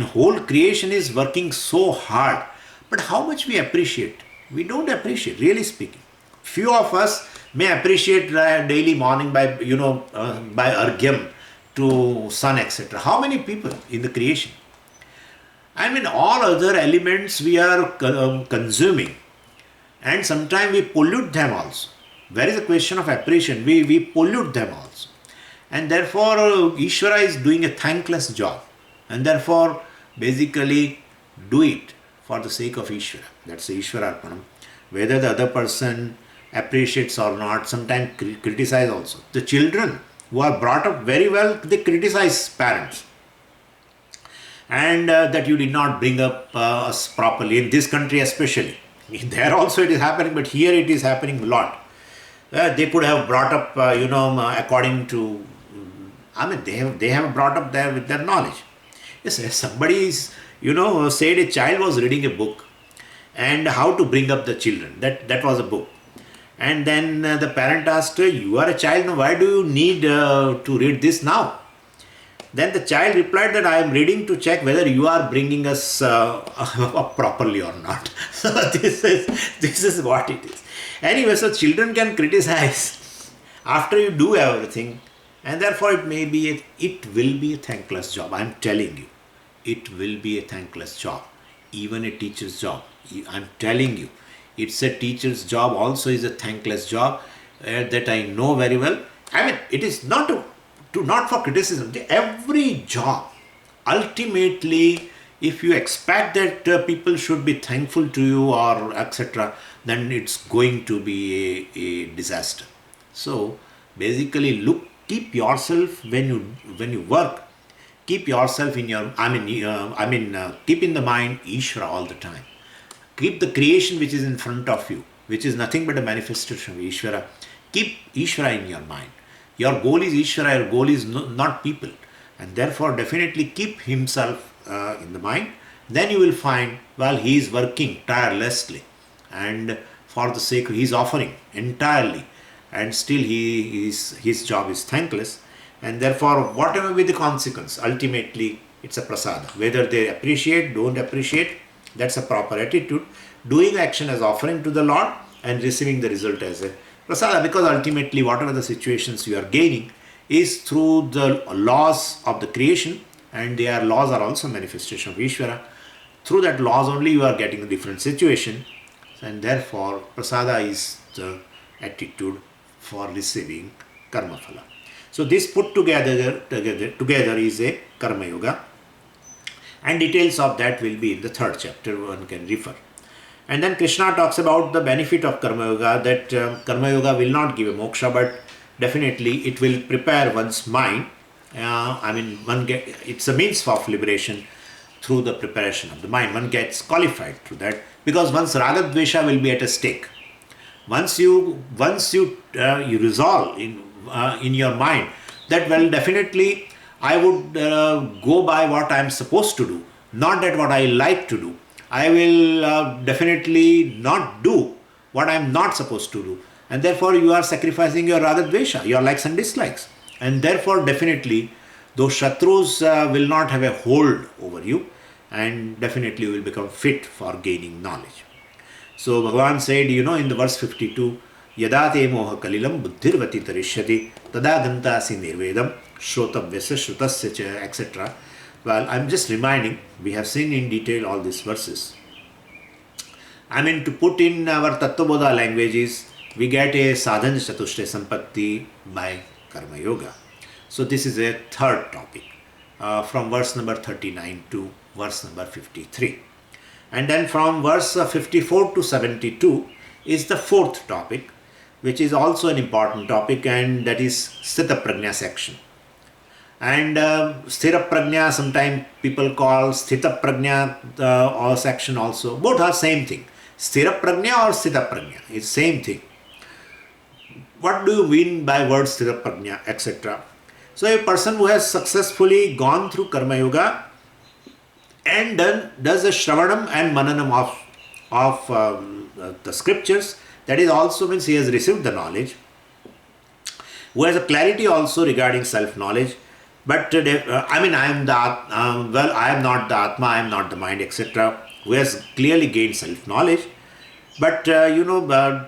Whole creation is working so hard, but how much we appreciate? We don't appreciate, really speaking. Few of us may appreciate daily morning by by argyam to sun, etc. How many people in the creation? All other elements we are consuming, and sometimes we pollute them also. Where is the question of appreciation? We pollute them also. And therefore, Ishvara is doing a thankless job. And therefore, basically, do it for the sake of Ishvara. That's the Ishvara Arpanam. Whether the other person appreciates or not, sometimes criticize also. The children who are brought up very well, they criticize parents. And that you did not bring up us properly, in this country especially. There also it is happening, but here it is happening a lot. They could have brought up, according to, they have brought up there with their knowledge. Yes, somebody is, said a child was reading a book, and how to bring up the children. That was a book. And then the parent asked, you are a child, now why do you need to read this now? Then the child replied that I am reading to check whether you are bringing us up properly or not. So this is what it is. Anyway, so children can criticize after you do everything, and therefore it will be a thankless job. I am telling you, it will be a thankless job. Even a teacher's job. I am telling you, it's a teacher's job also is a thankless job that I know very well. It is not not for criticism. Every job, ultimately, if you expect that people should be thankful to you or etc., then it's going to be a disaster. So basically, keep yourself when you work. Keep yourself in your. Keep in the mind Ishvara all the time. Keep the creation which is in front of you, which is nothing but a manifestation of Ishvara. Keep Ishvara in your mind. Your goal is Ishvara, your goal is not people. And therefore, definitely keep himself in the mind. Then you will find, he is working tirelessly. And for the sake of, he is offering entirely. And still his job is thankless. And therefore, whatever be the consequence, ultimately, it's a prasada. Whether they appreciate, don't appreciate, that's a proper attitude. Doing action as offering to the Lord and receiving the result as a prasada, because ultimately whatever the situations you are gaining is through the laws of the creation, and their laws are also manifestation of Ishvara. Through that laws only you are getting a different situation, and therefore prasada is the attitude for receiving karma phala. So this put together is a karma yoga, and details of that will be in the 3rd chapter, one can refer. And then Krishna talks about the benefit of Karma Yoga, that Karma Yoga will not give a moksha, but definitely it will prepare one's mind. It's a means of liberation through the preparation of the mind. One gets qualified through that, because one's Raga Dvesha will be at a stake. Once you resolve in your mind that, definitely I would go by what I am supposed to do, not that what I like to do. I will definitely not do what I am not supposed to do. And therefore you are sacrificing your Raga Dvesha, your likes and dislikes. And therefore definitely those Shatrus will not have a hold over you, and definitely you will become fit for gaining knowledge. So Bhagavan said, in the verse 52, Yada te moha kalilam buddhirvati tarishyati tada gantasi nirvedam shrotavyasa shrutasya cha, etc. Well, I'm just reminding, we have seen in detail all these verses. I mean, to put in our Tattvabodha languages, we get a sadhana chatushtaya sampatti by Karma Yoga. So this is a third topic from verse number 39 to verse number 53. And then from verse 54 to 72 is the fourth topic, which is also an important topic, and that is Sthita Prajna section. And Sthira Prajna, sometimes people call Sthita Prajna or section also. Both are same thing. Sthira Prajna or Sthita Prajna is same thing. What do you mean by word Sthira Prajna, etc.? So a person who has successfully gone through Karma Yoga and does the Shravanam and Mananam of the scriptures, that is also means he has received the knowledge, who has a clarity also regarding self-knowledge. But I am not the Atma, I am not the mind, etc., who has clearly gained self-knowledge, but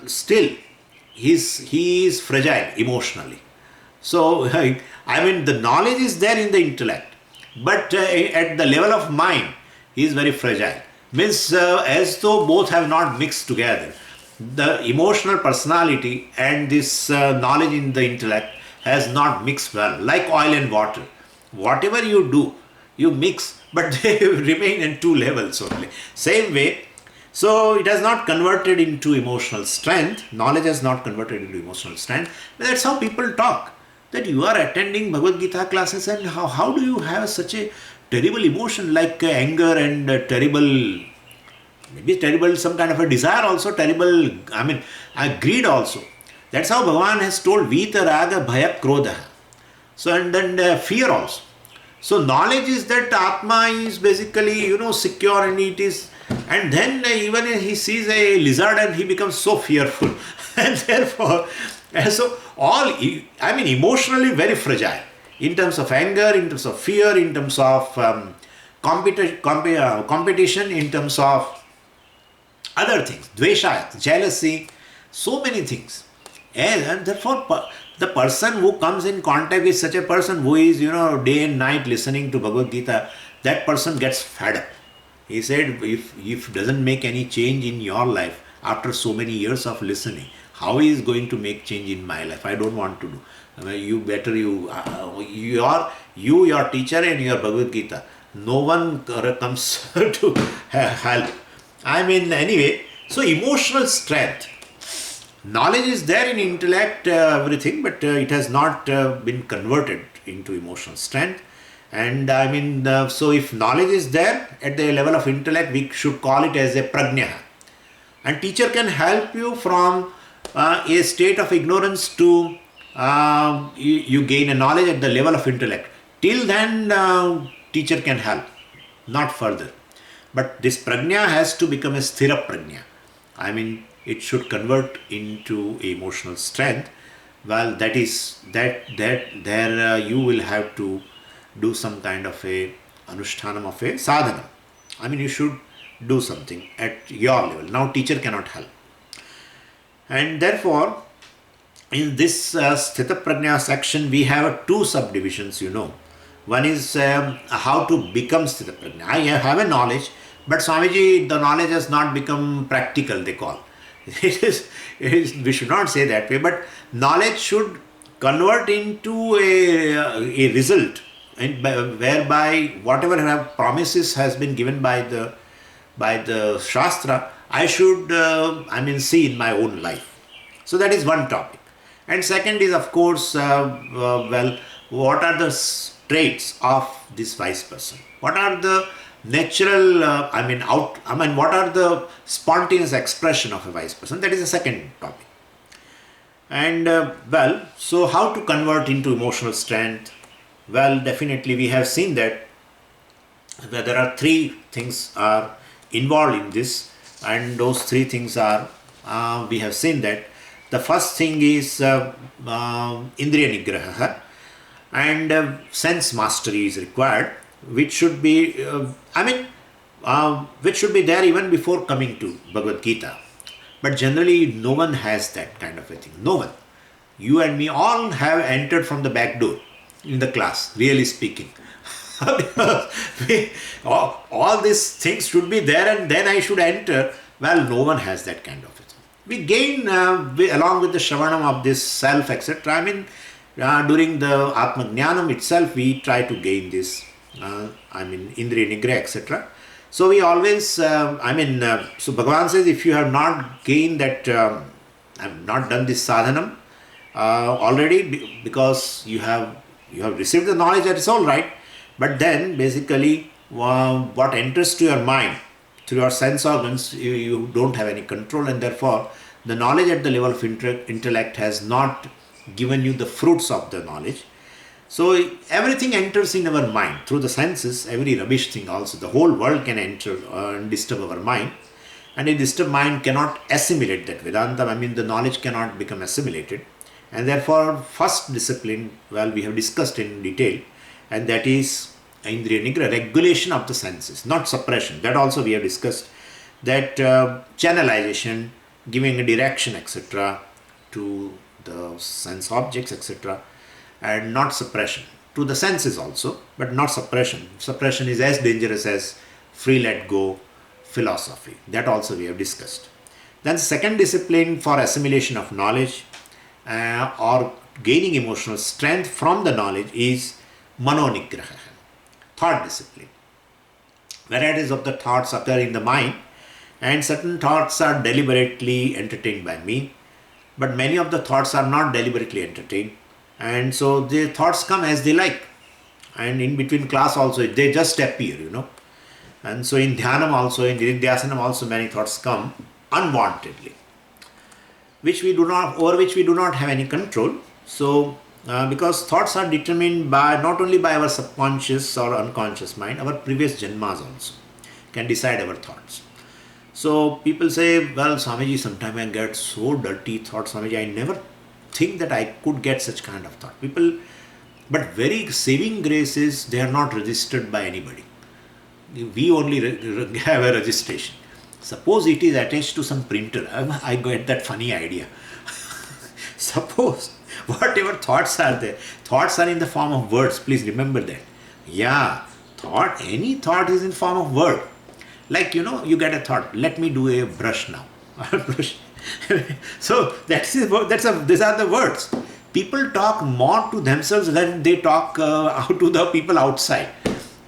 still he is fragile emotionally. So, the knowledge is there in the intellect, but at the level of mind, he is very fragile. Means as though both have not mixed together. The emotional personality and this knowledge in the intellect has not mixed well, like oil and water. Whatever you do, you mix, but they remain in two levels only. Same way, so it has not converted into emotional strength. Knowledge has not converted into emotional strength. But that's how people talk. That you are attending Bhagavad Gita classes and how do you have such a terrible emotion like anger and maybe terrible, some kind of a desire also, terrible, greed also. That's how Bhagavan has told Vita Raga Bhaya Krodha. So, and then fear also. So, knowledge is that Atma is basically, secure and it is, and then even he sees a lizard and he becomes so fearful. And therefore, emotionally very fragile in terms of anger, in terms of fear, in terms of competition, in terms of other things, dvesha, jealousy, so many things. And therefore, the person who comes in contact with such a person who is, day and night listening to Bhagavad Gita, that person gets fed up. He said, if doesn't make any change in your life after so many years of listening, how he is going to make change in my life? I don't want to do. Your teacher and your Bhagavad Gita, no one comes to help. Anyway, so emotional strength. Knowledge is there in intellect, everything, but it has not been converted into emotional strength. And so if knowledge is there at the level of intellect, we should call it as a prajna. And teacher can help you from a state of ignorance to you gain a knowledge at the level of intellect. Till then, teacher can help, not further. But this prajna has to become a sthira prajna. It should convert into emotional strength. Well, that is there you will have to do some kind of a anushtanam of a sadhana. You should do something at your level. Now teacher cannot help. And therefore, in this Sthita Prajna section, we have two subdivisions, One is how to become Sthita Prajna. I have a knowledge, but Swamiji, the knowledge has not become practical, they call. We should not say that way, but knowledge should convert into a result, and whereby whatever promises has been given by the Shastra, I should see in my own life. So that is one topic. And second is, of course, what are the traits of this wise person? What are the natural, what are the spontaneous expression of a wise person? That is the second topic. And so how to convert into emotional strength? Well, definitely we have seen that there are three things are involved in this, and those three things are, we have seen that the first thing is Indriya Nigraha, and sense mastery is required, which should be, which should be there even before coming to Bhagavad Gita. But generally, no one has that kind of a thing. No one. You and me all have entered from the back door in the class, really speaking. All these things should be there, and then I should enter. Well, no one has that kind of it. We gain, along with the Shravanam of this self, etc. During the Atma Jnanam itself, we try to gain this, Indriya Nigra, etc. So we always, so Bhagavan says, if you have not gained that, have not done this sadhanam already, because you have received the knowledge, that is all right. But then basically, what enters to your mind through your sense organs, you don't have any control, and therefore the knowledge at the level of intellect has not given you the fruits of the knowledge. So everything enters in our mind through the senses, every rubbish thing also. The whole world can enter and disturb our mind. And a disturbed mind cannot assimilate that Vedanta. The knowledge cannot become assimilated. And therefore, first discipline, well, we have discussed in detail, and that is Indriya Nigra, regulation of the senses, not suppression. That also we have discussed, that channelization, giving a direction, etc., to the sense objects, etc., and not suppression. To the senses also, but not suppression. Suppression is as dangerous as free let go philosophy. That also we have discussed. Then the second discipline for assimilation of knowledge or gaining emotional strength from the knowledge is manonigraha, thought discipline. Varieties of the thoughts occur in the mind, and certain thoughts are deliberately entertained by me, but many of the thoughts are not deliberately entertained, and so the thoughts come as they like. And in between class also, they just appear, And so in Dhyanam also, in Nididhyasanam also, many thoughts come unwantedly, over which we do not have any control. So, because thoughts are determined by not only by our subconscious or unconscious mind, our previous janmas also can decide our thoughts. So people say, well, Swamiji, sometimes I get so dirty thoughts, Swamiji, I never think that I could get such kind of thought. But very saving grace is they are not registered by anybody. We only have a registration. Suppose it is attached to some printer. I get that funny idea. Suppose whatever thoughts are there, thoughts are in the form of words. Please remember that. Yeah, any thought is in form of word. Like, you get a thought, let me do a brush now. Brush. So these are the words. People talk more to themselves than they talk out to the people outside.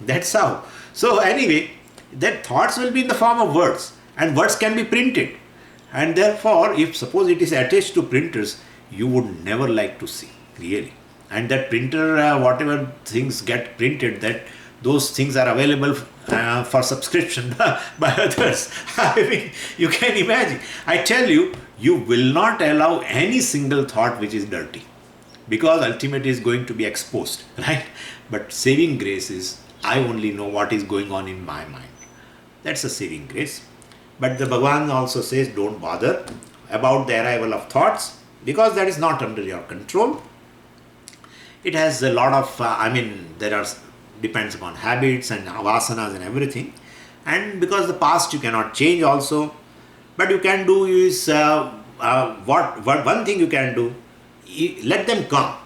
That's how. So anyway, that thoughts will be in the form of words, and words can be printed. And therefore, if suppose it is attached to printers, you would never like to see, really. And that printer, whatever things get printed, those things are available for subscription by others. You can imagine. I tell you, you will not allow any single thought which is dirty, because ultimately is going to be exposed, right? But saving grace is, I only know what is going on in my mind. That's a saving grace. But the Bhagavan also says, don't bother about the arrival of thoughts, because that is not under your control. It has a lot of, depends upon habits and vasanas and everything. And because the past you cannot change also. But you can do is, one thing you can do, let them come.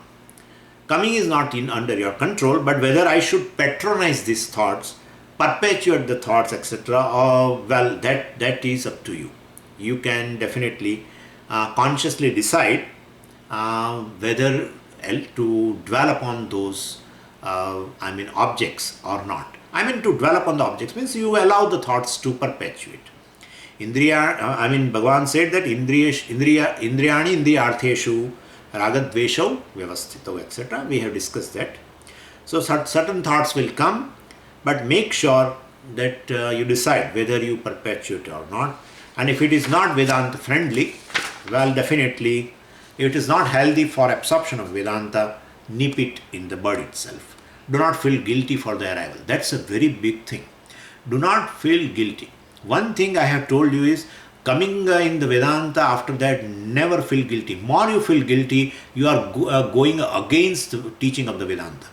Coming is not under your control, but whether I should patronize these thoughts, perpetuate the thoughts, etc., that is up to you. You can definitely consciously decide whether to dwell upon those objects or not. To dwell upon the objects means you allow the thoughts to perpetuate. Bhagavan said that indriyani indriyartheshu ragadveshau vyavasthito, etc. We have discussed that. So certain thoughts will come, but make sure that you decide whether you perpetuate or not. And if it is not Vedanta friendly, well, definitely, if it is not healthy for absorption of Vedanta, nip it in the bud itself. Do not feel guilty for the arrival. That's a very big thing. Do not feel guilty. One thing I have told you is, coming in the Vedanta, after that, never feel guilty. More you feel guilty, you are going against the teaching of the Vedanta.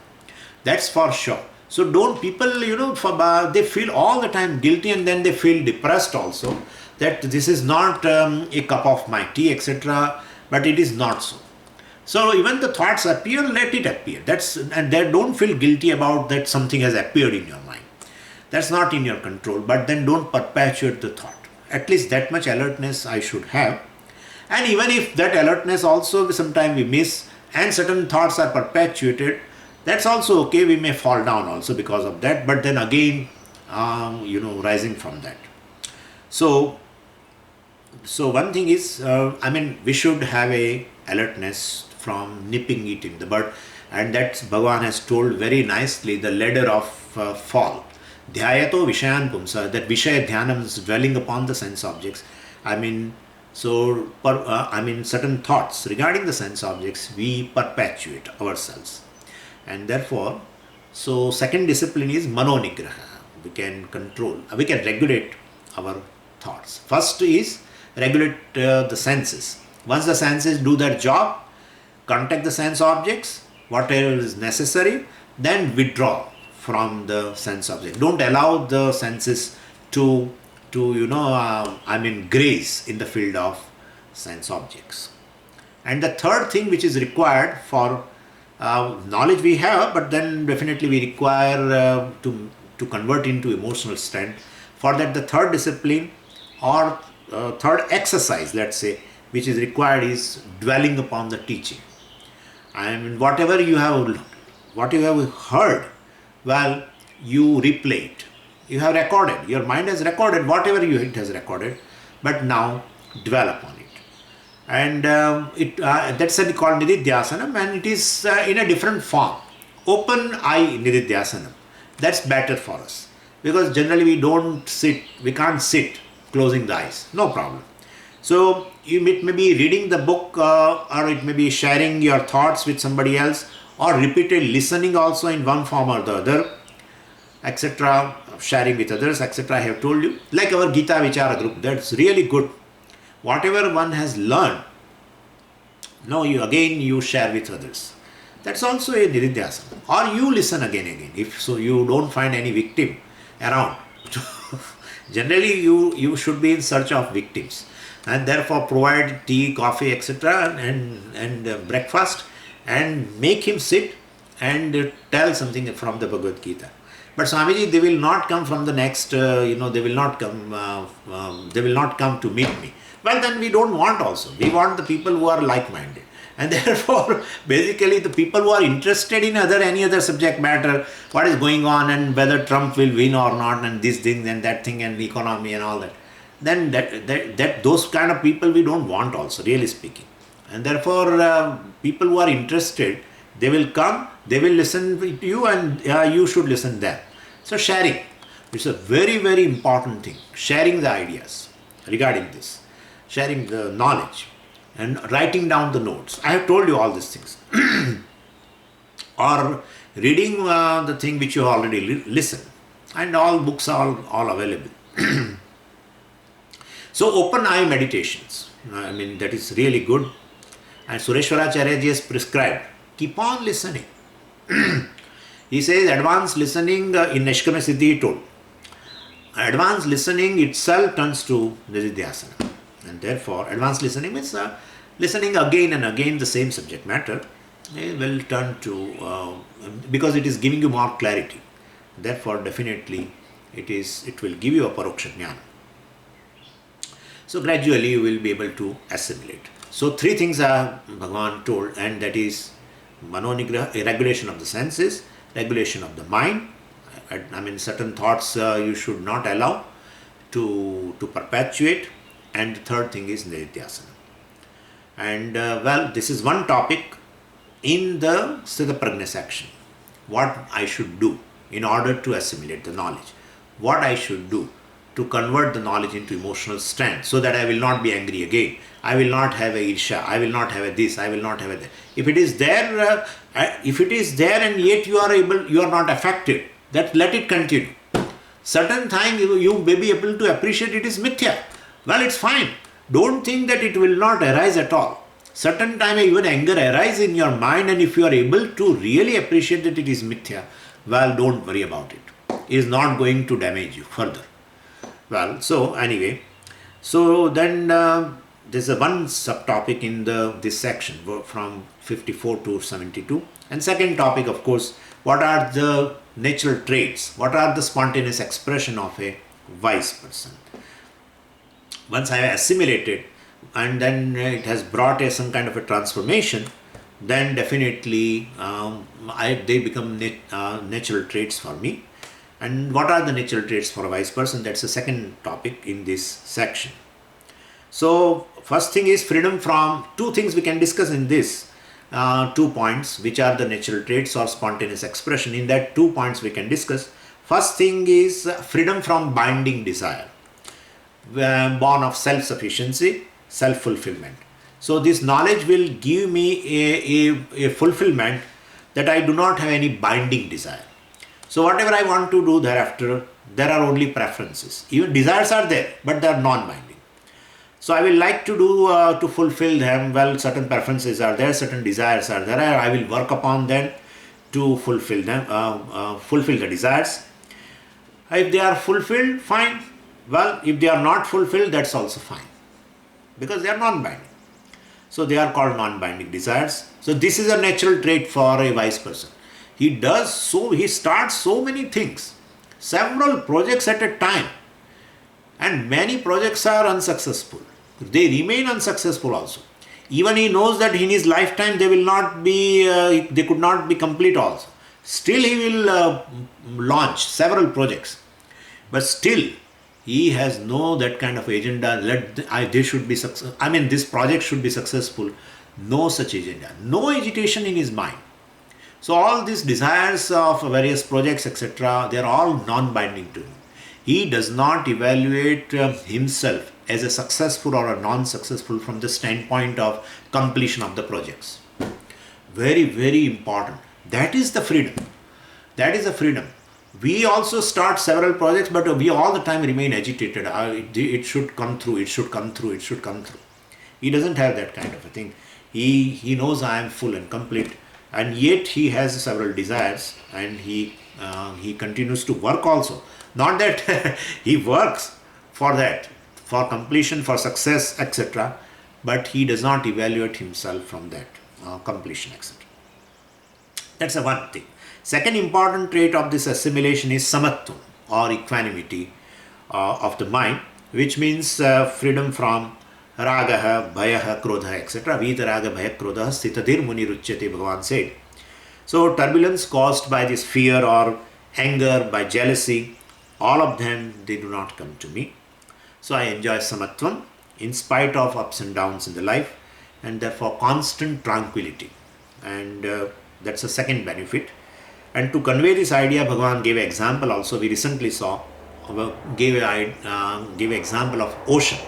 That's for sure. So don't people, they feel all the time guilty, and then they feel depressed also, that this is not a cup of my tea, etc. But it is not so. So even the thoughts appear, let it appear. And they don't feel guilty about that something has appeared in your mind. That's not in your control. But then don't perpetuate the thought. At least that much alertness I should have. And even if that alertness also sometimes we miss and certain thoughts are perpetuated, that's also okay. We may fall down also because of that, but then again, rising from that. So one thing is, we should have a alertness from nipping it in the bud, and that Bhagavan has told very nicely, the ladder of fall. Dhyayato Vishayan Pumsa, that Vishaya Dhyanam is dwelling upon the sense objects. Certain thoughts regarding the sense objects, we perpetuate ourselves. And therefore, so second discipline is Mano Nigraha. We can regulate our thoughts. First is regulate the senses. Once the senses do their job, contact the sense objects, whatever is necessary, then withdraw from the sense object. Don't allow the senses to graze in the field of sense objects. And the third thing which is required for knowledge we have, but then definitely we require to convert into emotional strength. For that, the third discipline or third exercise, let's say, which is required is dwelling upon the teaching. Whatever you have heard, well, you replay it. You have recorded. Your mind has recorded whatever it has recorded, but now dwell upon it. And that's called Nididhyasanam, and it is in a different form. Open eye Nididhyasanam. That's better for us, because generally we can't sit closing the eyes. No problem. So it may be reading the book, or it may be sharing your thoughts with somebody else, or repeated listening also in one form or the other, etc. Sharing with others, etc. I have told you. Like our Gita Vichara group, that's really good. Whatever one has learned, now you share with others. That's also a Nididhyasana. Or you listen again. If so, you don't find any victim around. Generally, you should be in search of victims, and therefore provide tea, coffee, etc. and breakfast, and make him sit and tell something from the Bhagavad Gita. But Swamiji, they will not come from the next. They will not come to meet me. Well, then we don't want also. We want the people who are like-minded. And therefore, basically, the people who are interested in any other subject matter, what is going on and whether Trump will win or not, and this thing and that thing and the economy and all that, then that those kind of people we don't want also, really speaking. And therefore, people who are interested, they will come, they will listen to you, and you should listen to them. So sharing, it's a very, very important thing. Sharing the ideas regarding this, sharing the knowledge, and writing down the notes. I have told you all these things. Or reading the thing which you already listened. And all books are all available. So open eye meditations. That is really good. And Sureshwaracharya ji has prescribed. Keep on listening. He says advanced listening in Nishkama Siddhi he told. Advanced listening itself turns to Nididhyasana. And therefore, advanced listening means listening again and again the same subject matter. It will turn to, because it is giving you more clarity. Therefore, definitely, it will give you a paroksha jnana. So gradually you will be able to assimilate. So three things are Bhagavan told, and that is Manonigraha, regulation of the senses, regulation of the mind. Certain thoughts you should not allow to perpetuate. And the third thing is Nididhyasana. And this is one topic in the Sthita Prajna section. What I should do in order to assimilate the knowledge. What I should do to convert the knowledge into emotional strength, so that I will not be angry again. I will not have a irsha. I will not have a this. I will not have a that. If it is there, and yet you are not affected, that let it continue. Certain time you may be able to appreciate it is mithya. Well, it's fine. Don't think that it will not arise at all. Certain time even anger arises in your mind, and if you are able to really appreciate that it is mithya, well, don't worry about it. It is not going to damage you further. Well, so anyway, so then there's one subtopic in this section from 54 to 72. And second topic, of course, what are the natural traits? What are the spontaneous expression of a wise person? once I have assimilated and then it has brought some kind of a transformation, then definitely they become natural traits for me. And what are the natural traits for a wise person? That's the second topic in this section. So first thing is freedom from two things we can discuss in this 2 points, which are the natural traits or spontaneous expression. In that 2 points we can discuss. First thing is freedom from binding desire, born of self-sufficiency, self-fulfillment. So this knowledge will give me a fulfillment that I do not have any binding desire. So whatever I want to do thereafter, there are only preferences. Even desires are there, but they are non-binding. So I will like to do to fulfill them. Well, certain preferences are there, certain desires are there. I will work upon them to fulfill them, fulfill the desires. If they are fulfilled, fine. Well, if they are not fulfilled, that's also fine, because they are non-binding. So they are called non-binding desires. So this is a natural trait for a wise person. He starts so many things, several projects at a time, and many projects are unsuccessful. They remain unsuccessful also. Even he knows that in his lifetime they will not be, they could not be complete also. Still he will launch several projects, but still he has no that kind of agenda. This should be success. I mean, this project should be successful. No such agenda. No agitation in his mind. So all these desires of various projects, etc., they are all non-binding to him. He does not evaluate himself as a successful or a non-successful from the standpoint of completion of the projects. Very, very important. That is the freedom. That is the freedom. We also start several projects, but we all the time remain agitated. It should come through, it should come through, it should come through. He doesn't have that kind of a thing. He knows I am full and complete, and yet he has several desires, and he continues to work also. Not that he works for that, for completion, for success, etc., but he does not evaluate himself from that completion, etc. That's the one thing. Second important trait of this assimilation is samatvam, or equanimity of the mind, which means freedom from ragaha, bhayaha, krodha, etc. Vitaraga, bhaya, krodha, sthitadir muni ruchyate, Bhagavad said. So turbulence caused by this fear or anger, by jealousy, all of them, they do not come to me. So I enjoy samatvam in spite of ups and downs in the life, and therefore constant tranquility. And that's the second benefit. And to convey this idea, Bhagavan gave an example also. We recently saw, gave example of ocean.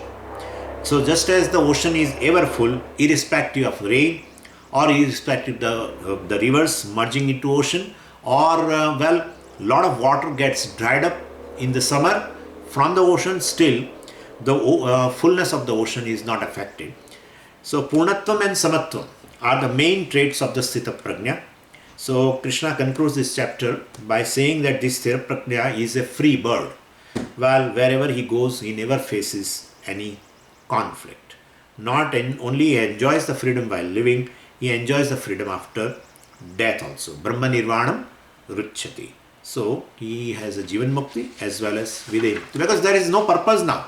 So just as the ocean is ever full, irrespective of rain, or irrespective of the rivers merging into ocean, or lot of water gets dried up in the summer from the ocean, still the fullness of the ocean is not affected. So Purnatvam and Samatvam are the main traits of the Sthita Prajna. So Krishna concludes this chapter by saying that this Sthita Prajna is a free bird. Well, wherever he goes, he never faces any conflict. Not only he enjoys the freedom while living, he enjoys the freedom after death also. Brahma Nirvanam Ruchyati. So he has a Jivan Mukti as well as Vidya. Because there is no purpose now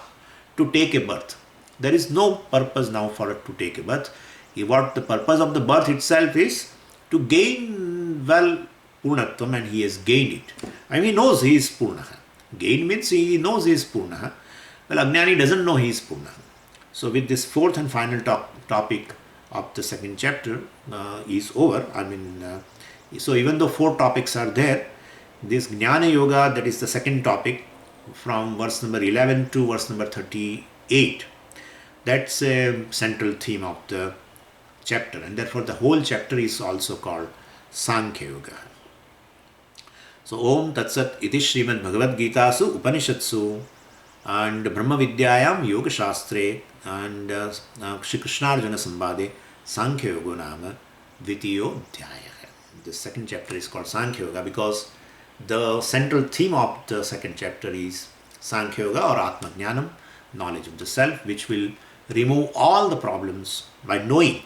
to take a birth. There is no purpose now for it to take a birth. What the purpose of the birth itself is to gain, Purnatvam, and he has gained it. And he knows he is Purnaha. Gain means he knows he is Purnaha. Well, Ajnani doesn't know he is Purnaha. So with this fourth and final topic of the second chapter is over. So even though 4 topics are there, this Jnana Yoga, that is the second topic, from verse number 11 to verse number 38, that's a central theme of the chapter, and therefore the whole chapter is also called Sankhya Yoga. So Om Tat Sat iti Srimad Bhagavad Gita su Upanishatsu and Brahma Vidyayam Yoga Shastre and Shri Krishna Arjuna Sambade Sankhya Yoga Nama Dvitiyo Dhyaya. The second chapter is called Sankhya Yoga because the central theme of the second chapter is Sankhya Yoga or Atma Jnanam, knowledge of the self, which will remove all the problems. By knowing,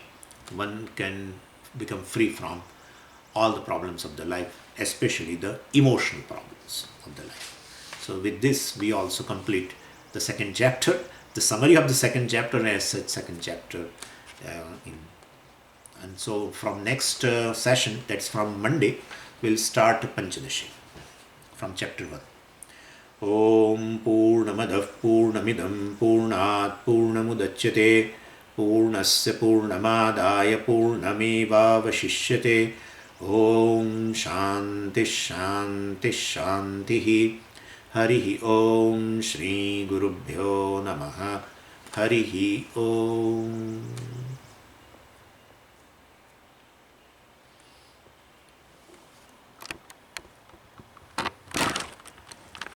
one can become free from all the problems of the life, especially the emotional problems of the life. So with this, we also complete the second chapter. the summary of the second chapter, and as such second chapter and so from next session, that's from Monday, we'll start Panchadashi from chapter 1. Om Purnamadah Purnamidam Purnat Purnamudachyate Purnasya Purnamadaya Purnamevavashishyate. Om Shanti Shanti Shanti. Harihi Om Shri Gurubhyo Namaha. Harihi Om.